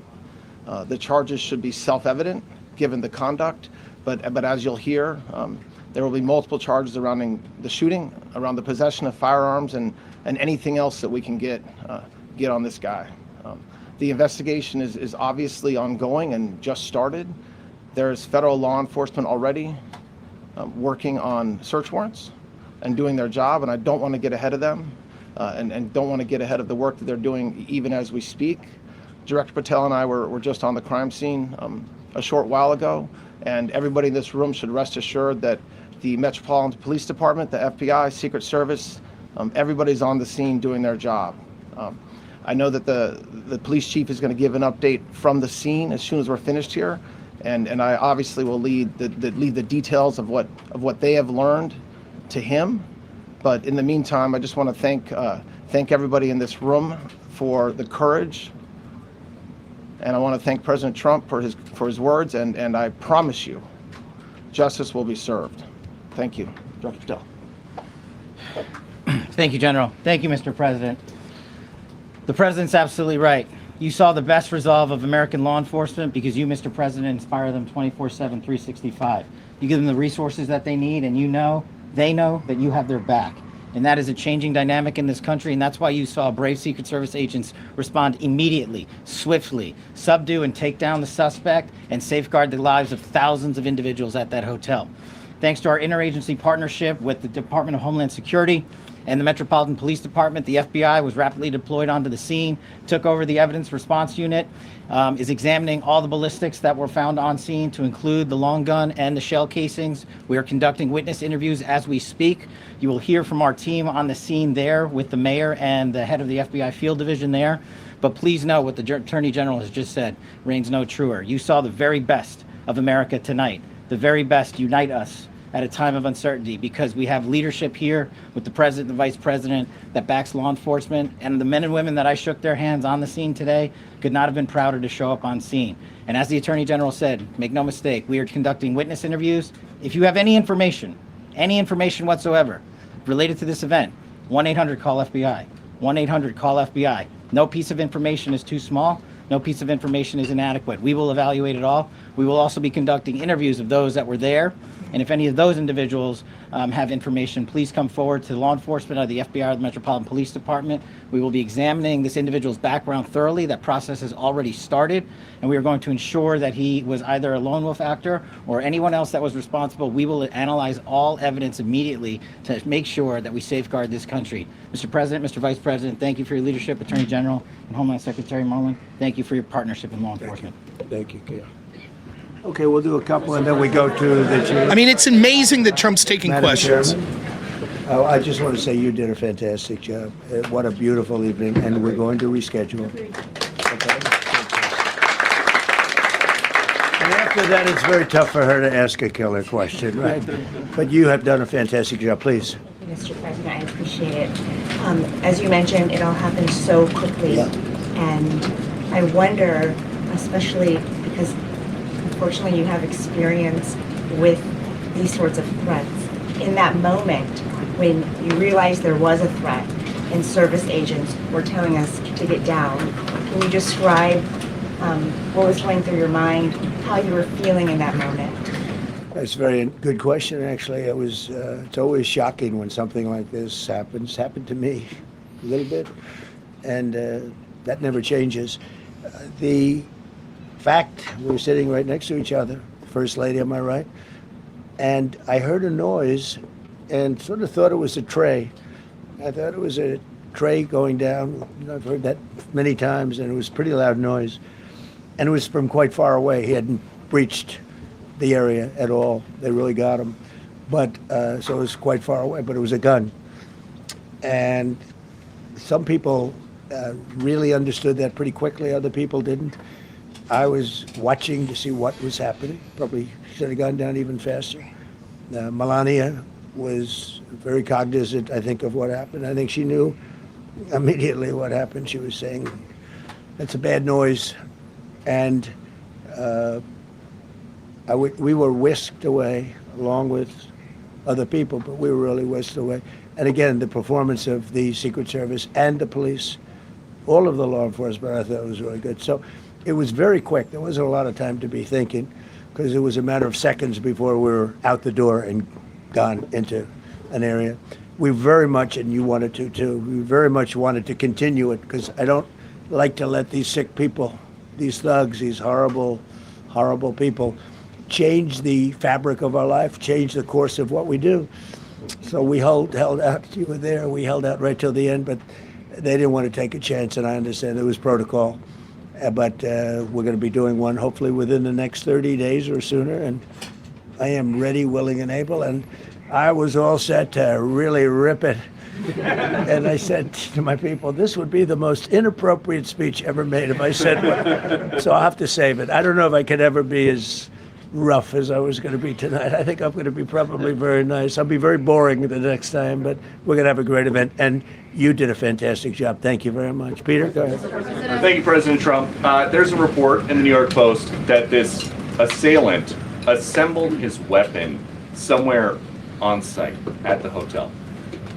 The charges should be self-evident given the conduct, but as you'll hear, there will be multiple charges surrounding the shooting, around the possession of firearms, and anything else that we can get on this guy. The investigation is obviously ongoing and just started. There's federal law enforcement already working on search warrants and doing their job, and I don't want to get ahead of them and don't want to get ahead of the work that they're doing even as we speak. Director Patel and I were just on the crime scene a short while ago, and everybody in this room should rest assured that the Metropolitan Police Department, the FBI, Secret Service, everybody's on the scene doing their job. I know that the police chief is going to give an update from the scene as soon as we're finished here, and I obviously will lead the details of what they have learned to him. But in the meantime, I just want to thank everybody in this room for the courage, and I want to thank President Trump for his words, and I promise you, justice will be served. Thank you, Dr. Patel. Thank you, General. Thank you, Mr. President. The President's absolutely right. You saw the best resolve of American law enforcement because you, Mr. President, inspire them 24/7, 365. You give them the resources that they need, and they know that you have their back. And that is a changing dynamic in this country, and that's why you saw brave Secret Service agents respond immediately, swiftly, subdue and take down the suspect, and safeguard the lives of thousands of individuals at that hotel. Thanks to our interagency partnership with the Department of Homeland Security and the Metropolitan Police Department, the FBI was rapidly deployed onto the scene, took over the evidence response unit, is examining all the ballistics that were found on scene to include the long gun and the shell casings. We are conducting witness interviews as we speak. You will hear from our team on the scene there with the mayor and the head of the FBI field division there. But please know what the Attorney General has just said reigns no truer. You saw the very best of America tonight. The very best unite us at a time of uncertainty, because we have leadership here with the President and the Vice President that backs law enforcement, and the men and women that I shook their hands on the scene today could not have been prouder to show up on scene. And as the Attorney General said, make no mistake, we are conducting witness interviews. If you have any information whatsoever related to this event, 1-800-CALL-FBI, 1-800-CALL-FBI. No piece of information is too small. No piece of information is inadequate. We will evaluate it all. We will also be conducting interviews of those that were there. And if any of those individuals have information, please come forward to law enforcement or the FBI or the Metropolitan Police Department. We will be examining this individual's background thoroughly. That process has already started, and we are going to ensure that he was either a lone wolf actor or anyone else that was responsible. We will analyze all evidence immediately to make sure that we safeguard this country. Mr. President, Mr. Vice President, thank you for your leadership. Attorney General and Homeland Secretary Marlin, thank you for your partnership in law enforcement. Thank you, Gail. Okay, we'll do a couple, and then we go to the chief. I mean, it's amazing that Trump's taking Madam questions. Chairman, I just want to say you did a fantastic job. What a beautiful evening, and we're going to reschedule. Okay? And after that, it's very tough for her to ask a killer question, right? But you have done a fantastic job. Please. Mr. President, I appreciate it. As you mentioned, it all happened so quickly, and I wonder, especially because unfortunately you have experience with these sorts of threats. In that moment, when you realized there was a threat and service agents were telling us to get down, can you describe what was going through your mind, how you were feeling in that moment? That's a very good question, actually. It's always shocking when something like this happens. Happened to me a little bit, and that never changes. fact, we were sitting right next to each other, First Lady on my right, and I heard a noise and sort of thought it was a tray. I thought it was a tray going down. I've heard that many times, and it was a pretty loud noise. And it was from quite far away. He hadn't breached the area at all. They really got him. But so it was quite far away, but it was a gun. And some people really understood that pretty quickly. Other people didn't. I was watching to see what was happening. Probably should have gone down even faster. Melania was very cognizant, I think, of what happened. I think she knew immediately what happened. She was saying, that's a bad noise. And we were whisked away along with other people, but we were really whisked away. And again, the performance of the Secret Service and the police, all of the law enforcement, I thought was really good. So it was very quick. There wasn't a lot of time to be thinking because it was a matter of seconds before we were out the door and gone into an area. We very much, and you wanted to too, we very much wanted to continue it because I don't like to let these sick people, these thugs, these horrible, horrible people change the fabric of our life, change the course of what we do. So we held out. You were there. We held out right till the end, but they didn't want to take a chance, and I understand it was protocol. But we're going to be doing one hopefully within the next 30 days or sooner, and I am ready, willing, and able. And I was all set to really rip it. And I said to my people, this would be the most inappropriate speech ever made if I said what. So I'll have to save it. I don't know if I could ever be as rough as I was going to be tonight. I think I'm going to be probably very nice. I'll be very boring the next time, but we're going to have a great event. And you did a fantastic job. Thank you very much. Peter, go ahead. Thank you, President Trump. There's a report in the New York Post that this assailant assembled his weapon somewhere on site at the hotel.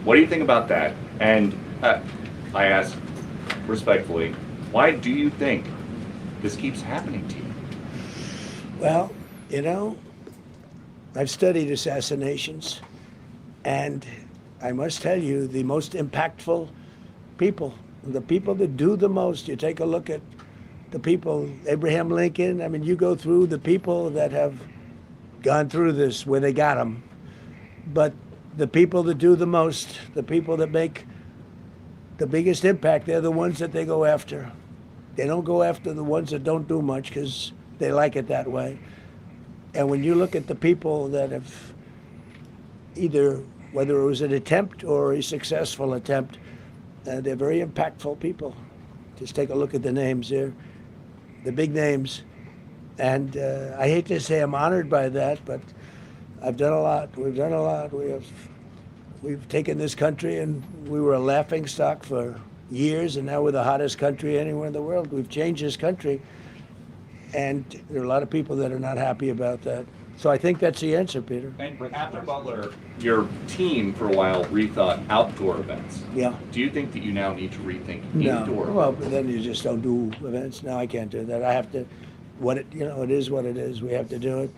What do you think about that? And I ask respectfully, why do you think this keeps happening to you? Well, you know, I've studied assassinations, and I must tell you, the most impactful people, the people that do the most, you take a look at the people, Abraham Lincoln, I mean, you go through the people that have gone through this where they got them, but the people that do the most, the people that make the biggest impact, they're the ones that they go after. They don't go after the ones that don't do much because they like it that way. And when you look at the people that have either, whether it was an attempt or a successful attempt, they're very impactful people. Just take a look at the names there, the big names. And I hate to say I'm honored by that, but I've done a lot. We've done a lot. We've taken this country, and we were a laughing stock for years, and now we're the hottest country anywhere in the world. We've changed this country. And there are a lot of people that are not happy about that. So I think that's the answer, Peter. And after Butler, your team for a while rethought outdoor events. Yeah. Do you think that you now need to rethink No. indoor? Well, but then you just don't do events. No, I can't do that. I have to, it is what it is. We have to do it.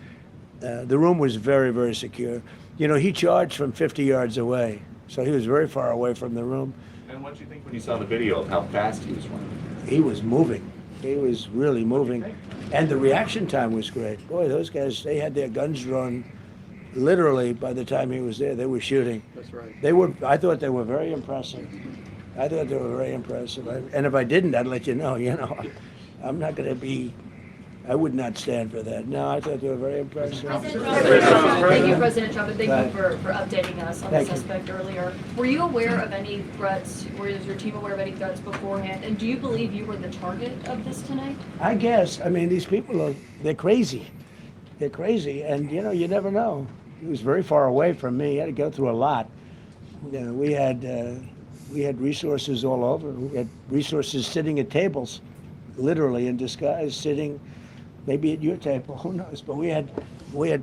The room was very, very secure. You know, he charged from 50 yards away, so he was very far away from the room. And what did you think when you saw the video of how fast he was running? He was moving. He was really moving. And the reaction time was great. Boy, those guys, they had their guns drawn literally by the time he was there. They were shooting. That's right. I thought they were very impressive. And if I didn't, I'd let you know, I'm not going to be, I would not stand for that. No, I thought they were very impressive. Thank you, President Trump, and thank you for updating us on the Thank you. suspect earlier. Were you aware of any threats, or is your team aware of any threats beforehand? And do you believe you were the target of this tonight? I guess. I mean, these people they're crazy. They're crazy, and you never know. He was very far away from me. He had to go through a lot. We had resources all over. We had resources sitting at tables, literally in disguise, sitting maybe at your table, who knows? But we had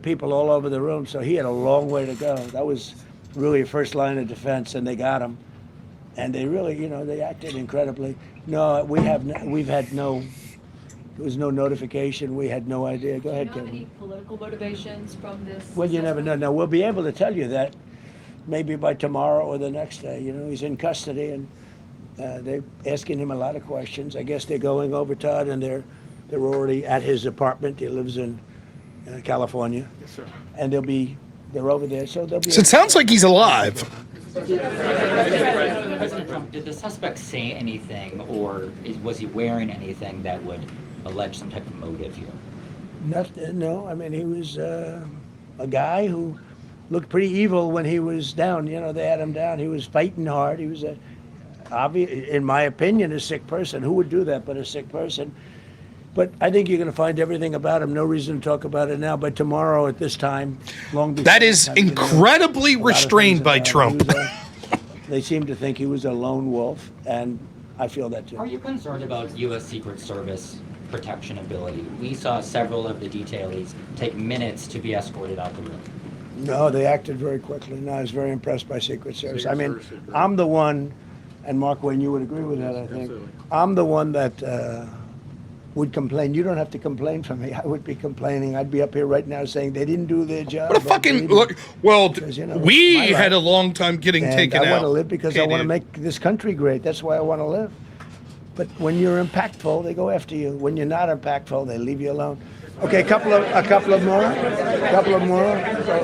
people all over the room, so he had a long way to go. That was really a first line of defense, and they got him. And they really, they acted incredibly. No, there was no notification. We had no idea. Go ahead, Do you know Kevin. any political motivations from this? Well, you never know. Now, we'll be able to tell you that maybe by tomorrow or the next day. He's in custody, and they're asking him a lot of questions. I guess they're going over, Todd, and they're They're already at his apartment. He lives in California. Yes, sir. And they're over there, so they'll be. So it sounds like he's alive. President Trump, did the suspect say anything, or was he wearing anything that would allege some type of motive here? No, I mean, he was a guy who looked pretty evil when he was down. You know, they had him down. He was fighting hard. He was in my opinion, a sick person. Who would do that but a sick person? But I think you're going to find everything about him. No reason to talk about it now. But tomorrow at this time, long before that is incredibly restrained by Trump. They seem to think he was a lone wolf, and I feel that too. Are you concerned about U.S. Secret Service protection ability? We saw several of the detailees take minutes to be escorted out the room. No, they acted very quickly. No, I was very impressed by Secret Service. I mean, I'm the one, and Mark Wayne, you would agree with that, I think. Absolutely. I'm the one that would complain. You don't have to complain for me. I would be complaining. I'd be up here right now saying they didn't do their job. What a fucking look! Well, because, we had a long time getting taken out. I want to live because I want to make this country great. That's why I want to live. But when you're impactful, they go after you. When you're not impactful, they leave you alone. Okay, a couple of more.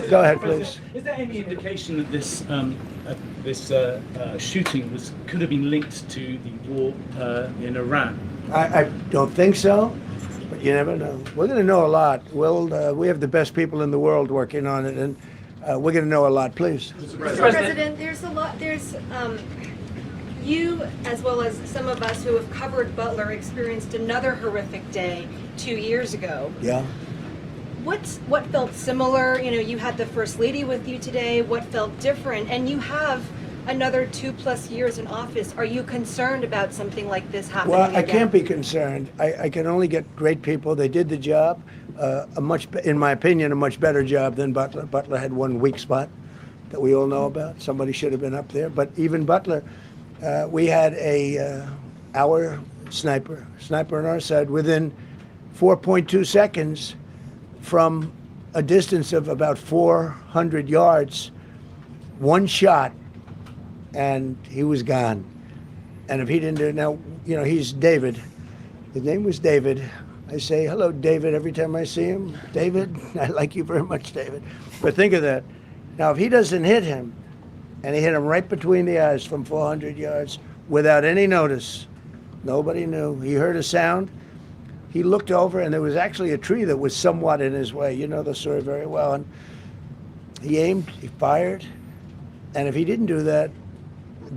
Go ahead, please. Is there any indication that this shooting could have been linked to the war in Iran? I don't think so, but you never know. We're going to know a lot. We have the best people in the world working on it, and we're going to know a lot. Please. Mr. President, there's a lot. There's you, as well as some of us who have covered Butler, experienced another horrific day 2 years ago. Yeah. What felt similar? You know, you had the First Lady with you today. What felt different? And you have another 2+ years in office. Are you concerned about something like this happening Well, I again? can't be concerned. I can only get great people. They did the job, in my opinion, a much better job than Butler. Butler had one weak spot that we all know about. Somebody should have been up there. But even Butler, we had our sniper on our side within 4.2 seconds from a distance of about 400 yards, one shot, and he was gone. And if he didn't do it, now, you know, he's David. His name was David. I say, hello, David, every time I see him. David, I like you very much, David. But think of that. Now, if he doesn't hit him, and he hit him right between the eyes from 400 yards without any notice, nobody knew. He heard a sound. He looked over, and there was actually a tree that was somewhat in his way. You know the story very well. And he aimed, he fired, and if he didn't do that,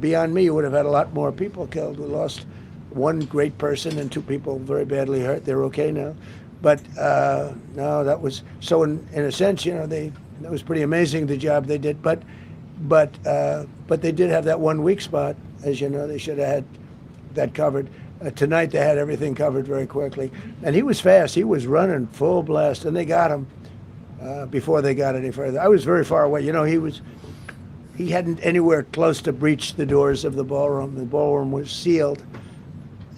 beyond me, you would have had a lot more people killed. We lost one great person and 2 people very badly hurt. They're okay now. But no, that was, so in a sense, you know, that was pretty amazing, the job they did. But they did have that one weak spot. As you know, they should have had that covered. Tonight they had everything covered very quickly. And he was fast. He was running full blast, and they got him before they got any further. I was very far away. You know, he hadn't anywhere close to breach the doors of the ballroom. The ballroom was sealed,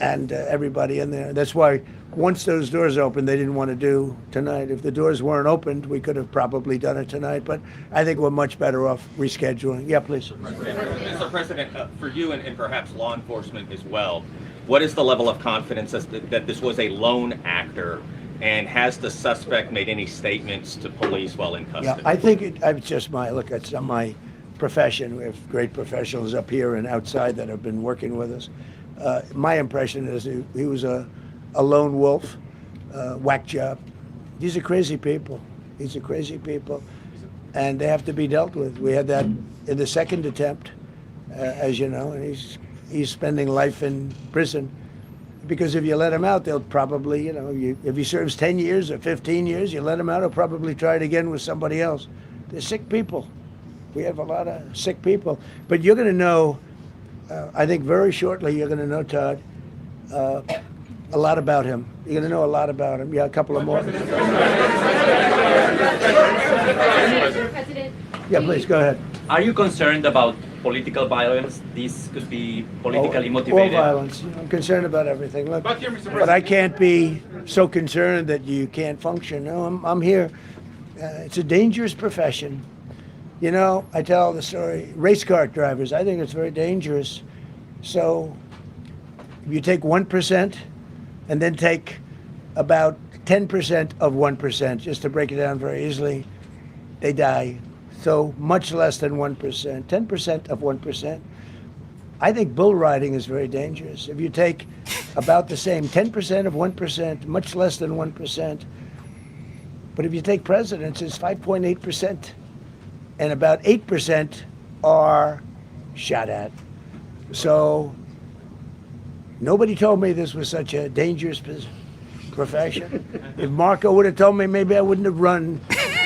and everybody in there. That's why once those doors opened, they didn't want to do tonight. If the doors weren't opened, we could have probably done it tonight, but I think we're much better off rescheduling. Yeah, please. Mr. President, for you and perhaps law enforcement as well, what is the level of confidence that this was a lone actor, and has the suspect made any statements to police while in custody? Yeah, I think it's just it's my profession. We have great professionals up here and outside that have been working with us. My impression is he was a lone wolf, whack job. These are crazy people. And they have to be dealt with. We had that in the second attempt, as you know, and he's spending life in prison. Because if you let him out, they'll probably, if he serves 10 years or 15 years, you let him out, he'll probably try it again with somebody else. They're sick people. We have a lot of sick people. But you're going to know, I think very shortly, you're going to know, Todd, a lot about him. You're going to know a lot about him. Yeah, a couple of more. President, yeah, please, go ahead. Are you concerned about political violence? This could be politically motivated. All violence. I'm concerned about everything. Look, but I can't be so concerned that you can't function. No, I'm here. It's a dangerous profession. You know, I tell the story, race car drivers, I think it's very dangerous. So if you take 1% and then take about 10% of 1%, just to break it down very easily, they die. So much less than 1%, 10% of 1%. I think bull riding is very dangerous. If you take about the same, 10% of 1%, much less than 1%, but if you take presidents, it's 5.8%, and about 8% are shot at. So nobody told me this was such a dangerous profession. If Marco would have told me, maybe I wouldn't have run.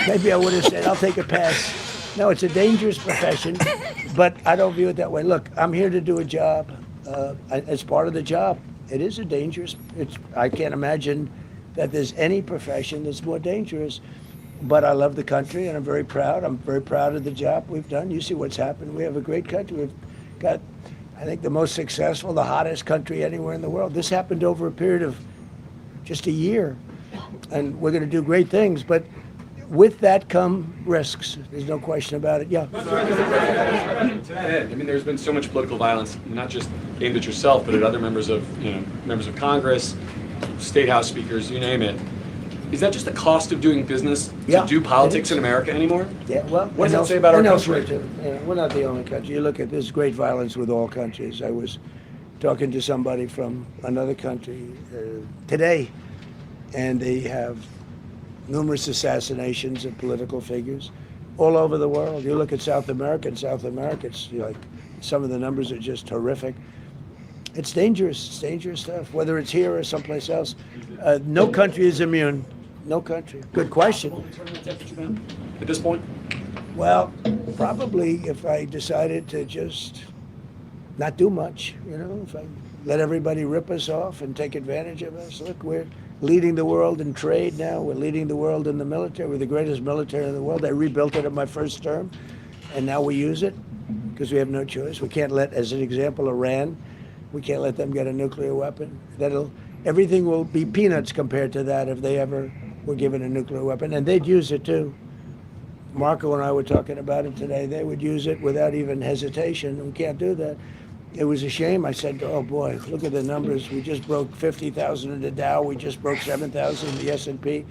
Maybe I would have said, I'll take a pass. No, it's a dangerous profession, but I don't view it that way. Look, I'm here to do a job. It's part of the job. It is a dangerous, I can't imagine that there's any profession that's more dangerous. But I love the country, and I'm very proud. I'm very proud of the job we've done. You see what's happened. We have a great country. We've got, I think, the most successful, the hottest country anywhere in the world. This happened over a period of just a year, and we're going to do great things. But with that come risks. There's no question about it. Yeah. Ed, I mean, there's been so much political violence, not just aimed at yourself, but at other members of Congress, state house speakers, you name it. Is that just the cost of doing business to do politics in America anymore? Yeah, well, what does that say about our country? We're not the only country. You look at this great violence with all countries. I was talking to somebody from another country today, and they have numerous assassinations of political figures all over the world. You look at South America, it's like some of the numbers are just horrific. It's dangerous stuff, whether it's here or someplace else. No country is immune. No country. Good question. At this point? Well, probably if I decided to just not do much, if I let everybody rip us off and take advantage of us. Look, we're leading the world in trade now. We're leading the world in the military. We're the greatest military in the world. I rebuilt it in my first term, and now we use it because we have no choice. We can't let, as an example, Iran, we can't let them get a nuclear weapon. Everything will be peanuts compared to that if they ever were given a nuclear weapon, and they'd use it too. Marco and I were talking about it today. They would use it without even hesitation. We can't do that. It was a shame. I said, oh boy, look at the numbers. We just broke 50,000 in the Dow. We just broke 7,000 in the S&P.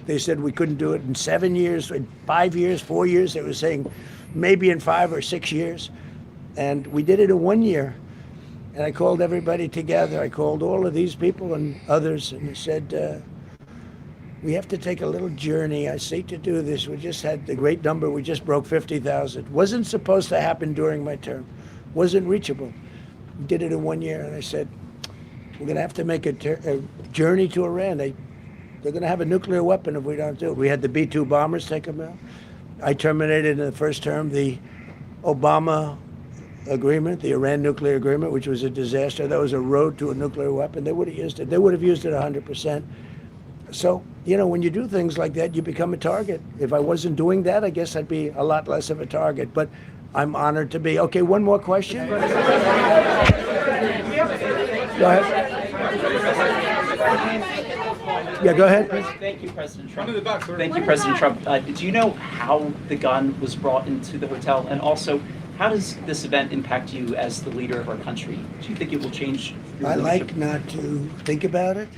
They said we couldn't do it in 7 years, in 5 years, 4 years. They were saying maybe in 5 or 6 years. And we did it in 1 year. And I called everybody together. I called all of these people and others, and I said, we have to take a little journey. I say to do this. We just had the great number. We just broke 50,000. Wasn't supposed to happen during my term. Wasn't reachable. We did it in 1 year. And I said, we're going to have to make a journey to Iran. They're going to have a nuclear weapon if we don't do it. We had the B-2 bombers take them out. I terminated in the first term the Obama agreement, the Iran nuclear agreement, which was a disaster. That was a road to a nuclear weapon. They would have used it. They would have used it 100%. So, when you do things like that, you become a target. If I wasn't doing that, I guess I'd be a lot less of a target. But I'm honored to be. Okay, one more question. Go ahead. Yeah, go ahead. Thank you, President Trump. Thank you, President Trump. Do you know how the gun was brought into the hotel? And also, how does this event impact you as the leader of our country? Do you think it will change your I leadership? like not to think about it.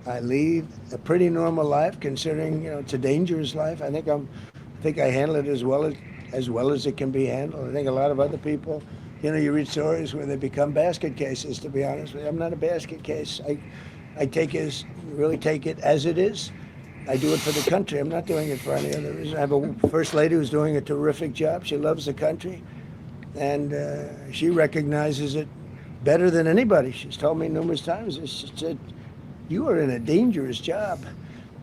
I lead a pretty normal life, considering it's a dangerous life. I think I handle it as well as it can be handled. I think a lot of other people, you read stories where they become basket cases. To be honest with you, I'm not a basket case. I really take it as it is. I do it for the country. I'm not doing it for any other reason. I have a first lady who's doing a terrific job. She loves the country, and she recognizes it better than anybody. She's told me numerous times. She said, you are in a dangerous job.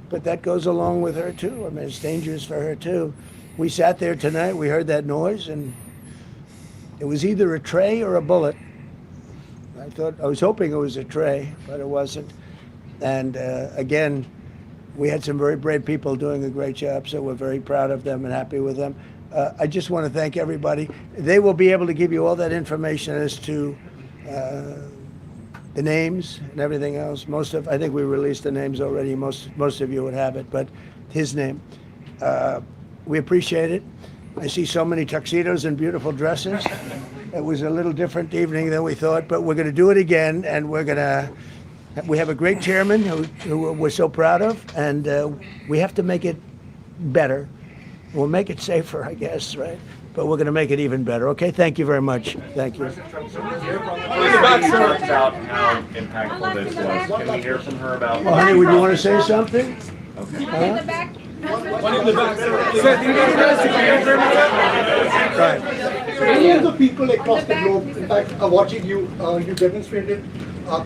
But that goes along with her, too. I mean, it's dangerous for her, too. We sat there tonight. We heard that noise, and it was either a tray or a bullet. I was hoping it was a tray, but it wasn't. And again, we had some very brave people doing a great job, so we're very proud of them and happy with them. I just want to thank everybody. They will be able to give you all that information as to the names and everything else. I think we released the names already. Most of you would have it, but his name. We appreciate it. I see so many tuxedos and beautiful dresses. It was a little different evening than we thought, but we're going to do it again, and we're going to We have a great chairman who we're so proud of, and we have to make it better. We'll make it safer, I guess, right? But we're going to make it even better. Okay, thank you very much. Thank you. Talks about how impactful this was. Can we hear from her about? Well, honey, would you want to say something? Okay. Huh? One in the back. Right. Many of the people across the globe, in fact, are watching you. You demonstrated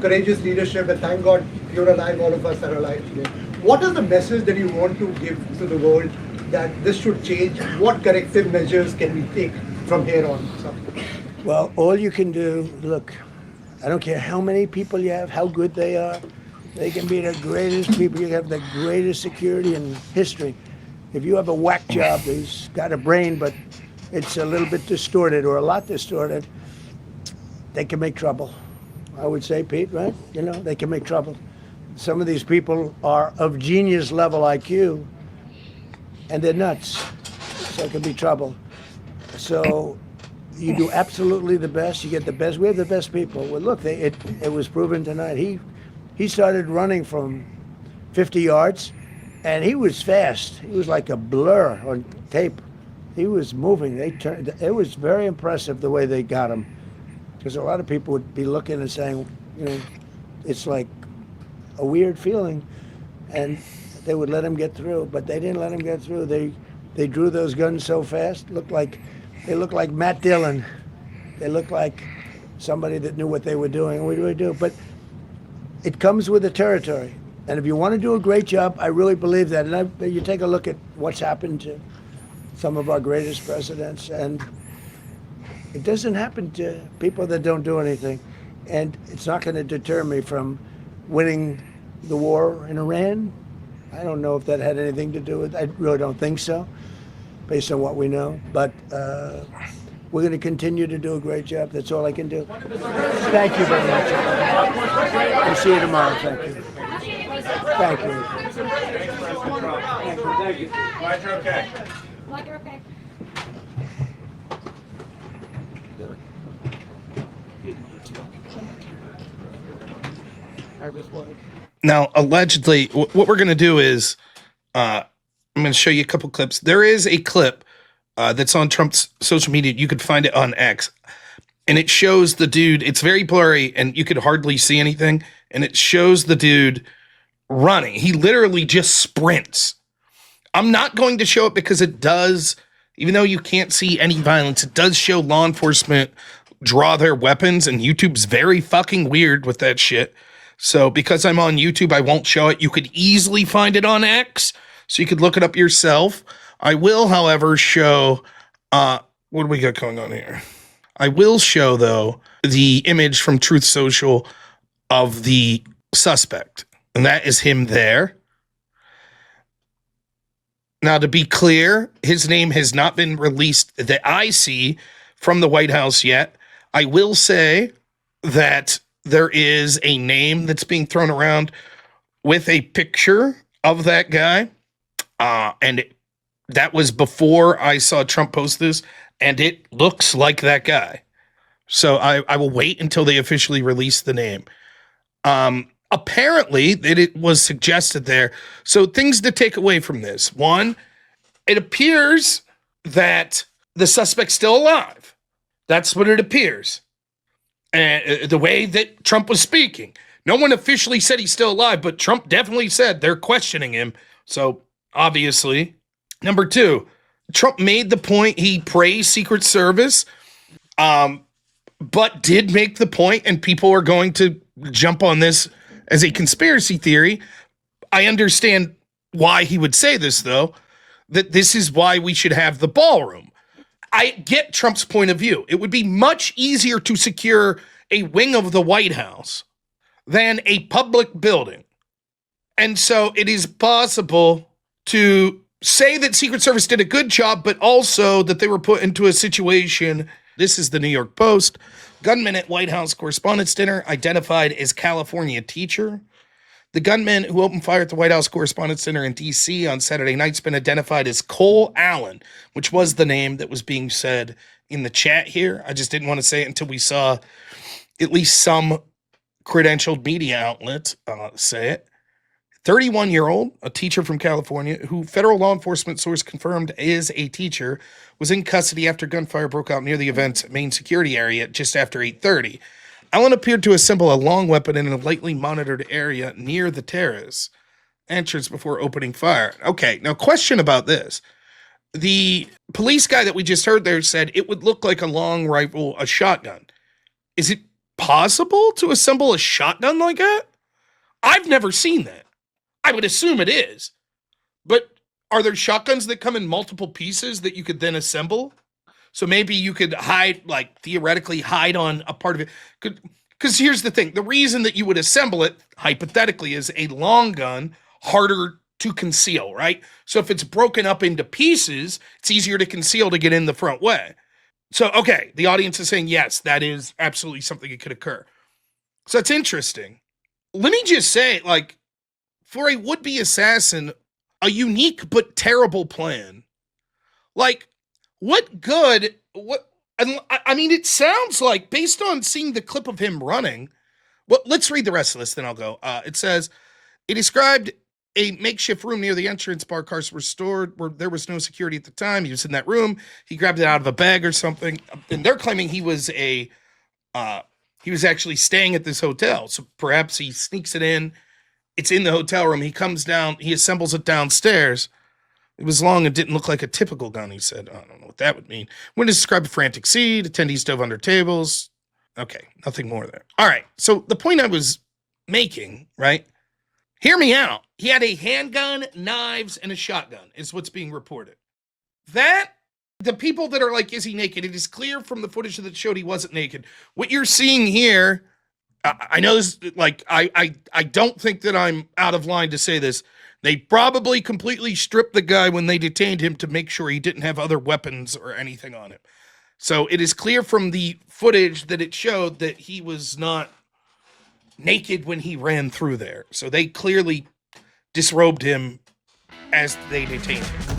courageous leadership, and thank God you're alive. All of us are alive today. What is the message that you want to give to the world that this should change? What corrective measures can we take from here on? Well, all you can do, look, I don't care how many people you have, how good they are. They can be the greatest people. You have the greatest security in history. If you have a whack job, he's got a brain, but it's a little bit distorted or a lot distorted, they can make trouble. I would say, Pete, right? You know, they can make trouble. Some of these people are of genius level IQ, and they're nuts, so it can be trouble. So you do absolutely the best. You get the best. We have the best people. Well, look, it was proven tonight. He started running from 50 yards, and he was fast. He was like a blur on tape. He was moving. It was very impressive the way they got him, because a lot of people would be looking and saying, you know, it's like a weird feeling, and they would let him get through, but they didn't let him get through. They drew those guns so fast. They looked like Matt Dillon. They looked like somebody that knew what they were doing. What do we do? But it comes with the territory. And if you want to do a great job, I really believe that. And you take a look at what's happened to some of our greatest presidents, and it doesn't happen to people that don't do anything. And it's not going to deter me from winning the war in Iran. I don't know if that had anything to do with it. I really don't think so, based on what we know. But we're going to continue to do a great job. That's all I can do. Thank you very much. We'll see you tomorrow. Thank you. Thank you. Thank you. Glad you're okay. Glad you're okay. Now, allegedly, what we're going to do is I'm going to show you a couple clips. There is a clip that's on Trump's social media. You could find it on X. And it shows the dude. It's very blurry, and you could hardly see anything. And it shows the dude running. He literally just sprints. I'm not going to show it because it does, even though you can't see any violence, it does show law enforcement draw their weapons, and YouTube's very fucking weird with that shit. So because I'm on YouTube, I won't show it. You could easily find it on X, so you could look it up yourself. I will, however, show, what do we got going on here? I will show, though, the image from Truth Social of the suspect, and that is him there. Now, to be clear, his name has not been released that I see from the White House yet. I will say that there is a name that's being thrown around with a picture of that guy. That was before I saw Trump post this, and it looks like that guy. So I will wait until they officially release the name. Apparently, it was suggested there. So things to take away from this. One, it appears that the suspect's still alive. That's what it appears. And the way that Trump was speaking. No one officially said he's still alive, but Trump definitely said they're questioning him. So, obviously. Number two, Trump made the point he praised Secret Service, but did make the point, and people are going to jump on this as a conspiracy theory. I understand why he would say this, though, that this is why we should have the ballroom. I get Trump's point of view. It would be much easier to secure a wing of the White House than a public building. And so it is possible to say that Secret Service did a good job, but also that they were put into a situation. This is the New York Post. Gunman at White House Correspondents' Dinner identified as California teacher. The gunman who opened fire at the White House Correspondents' Dinner in D.C. on Saturday night's been identified as Cole Allen, which was the name that was being said in the chat here. I just didn't want to say it until we saw at least some credentialed media outlet say it. 31-year-old, a teacher from California, who federal law enforcement source confirmed is a teacher, was in custody after gunfire broke out near the event's main security area just after 8:30. Allen appeared to assemble a long weapon in a lightly monitored area near the terrace entrance before opening fire. Okay, now question about this. The police guy that we just heard there said it would look like a long rifle, a shotgun. Is it possible to assemble a shotgun like that? I've never seen that. I would assume it is. But are there shotguns that come in multiple pieces that you could then assemble? So maybe you could hide, like theoretically hide on a part of it. Because here's the thing. The reason that you would assemble it, hypothetically, is a long gun, harder to conceal, right? So if it's broken up into pieces, it's easier to conceal to get in the front way. So, okay, the audience is saying, yes, that is absolutely something that could occur. So that's interesting. Let me just say, like, for a would-be assassin, a unique but terrible plan. Like, what good, I mean, it sounds like, based on seeing the clip of him running, well, let's read the rest of this, then I'll go. It says, it described a makeshift room near the entrance. Bar cars were stored where there was no security at the time. He was in that room. He grabbed it out of a bag or something. And they're claiming he was actually staying at this hotel. So perhaps he sneaks it in. It's in the hotel room. He comes down. He assembles it downstairs. It was long and didn't look like a typical gun, he said. I don't know what that would mean. Witness described a frantic scene. Attendees dove under tables. Okay, nothing more there. All right, so the point I was making, right? Hear me out. He had a handgun, knives, and a shotgun is what's being reported. That, the people that are like, is he naked? It is clear from the footage that showed he wasn't naked. What you're seeing here, I know this, like, I don't think that I'm out of line to say this. They probably completely stripped the guy when they detained him to make sure he didn't have other weapons or anything on him. So it is clear from the footage that it showed that he was not naked when he ran through there. So they clearly disrobed him as they detained him.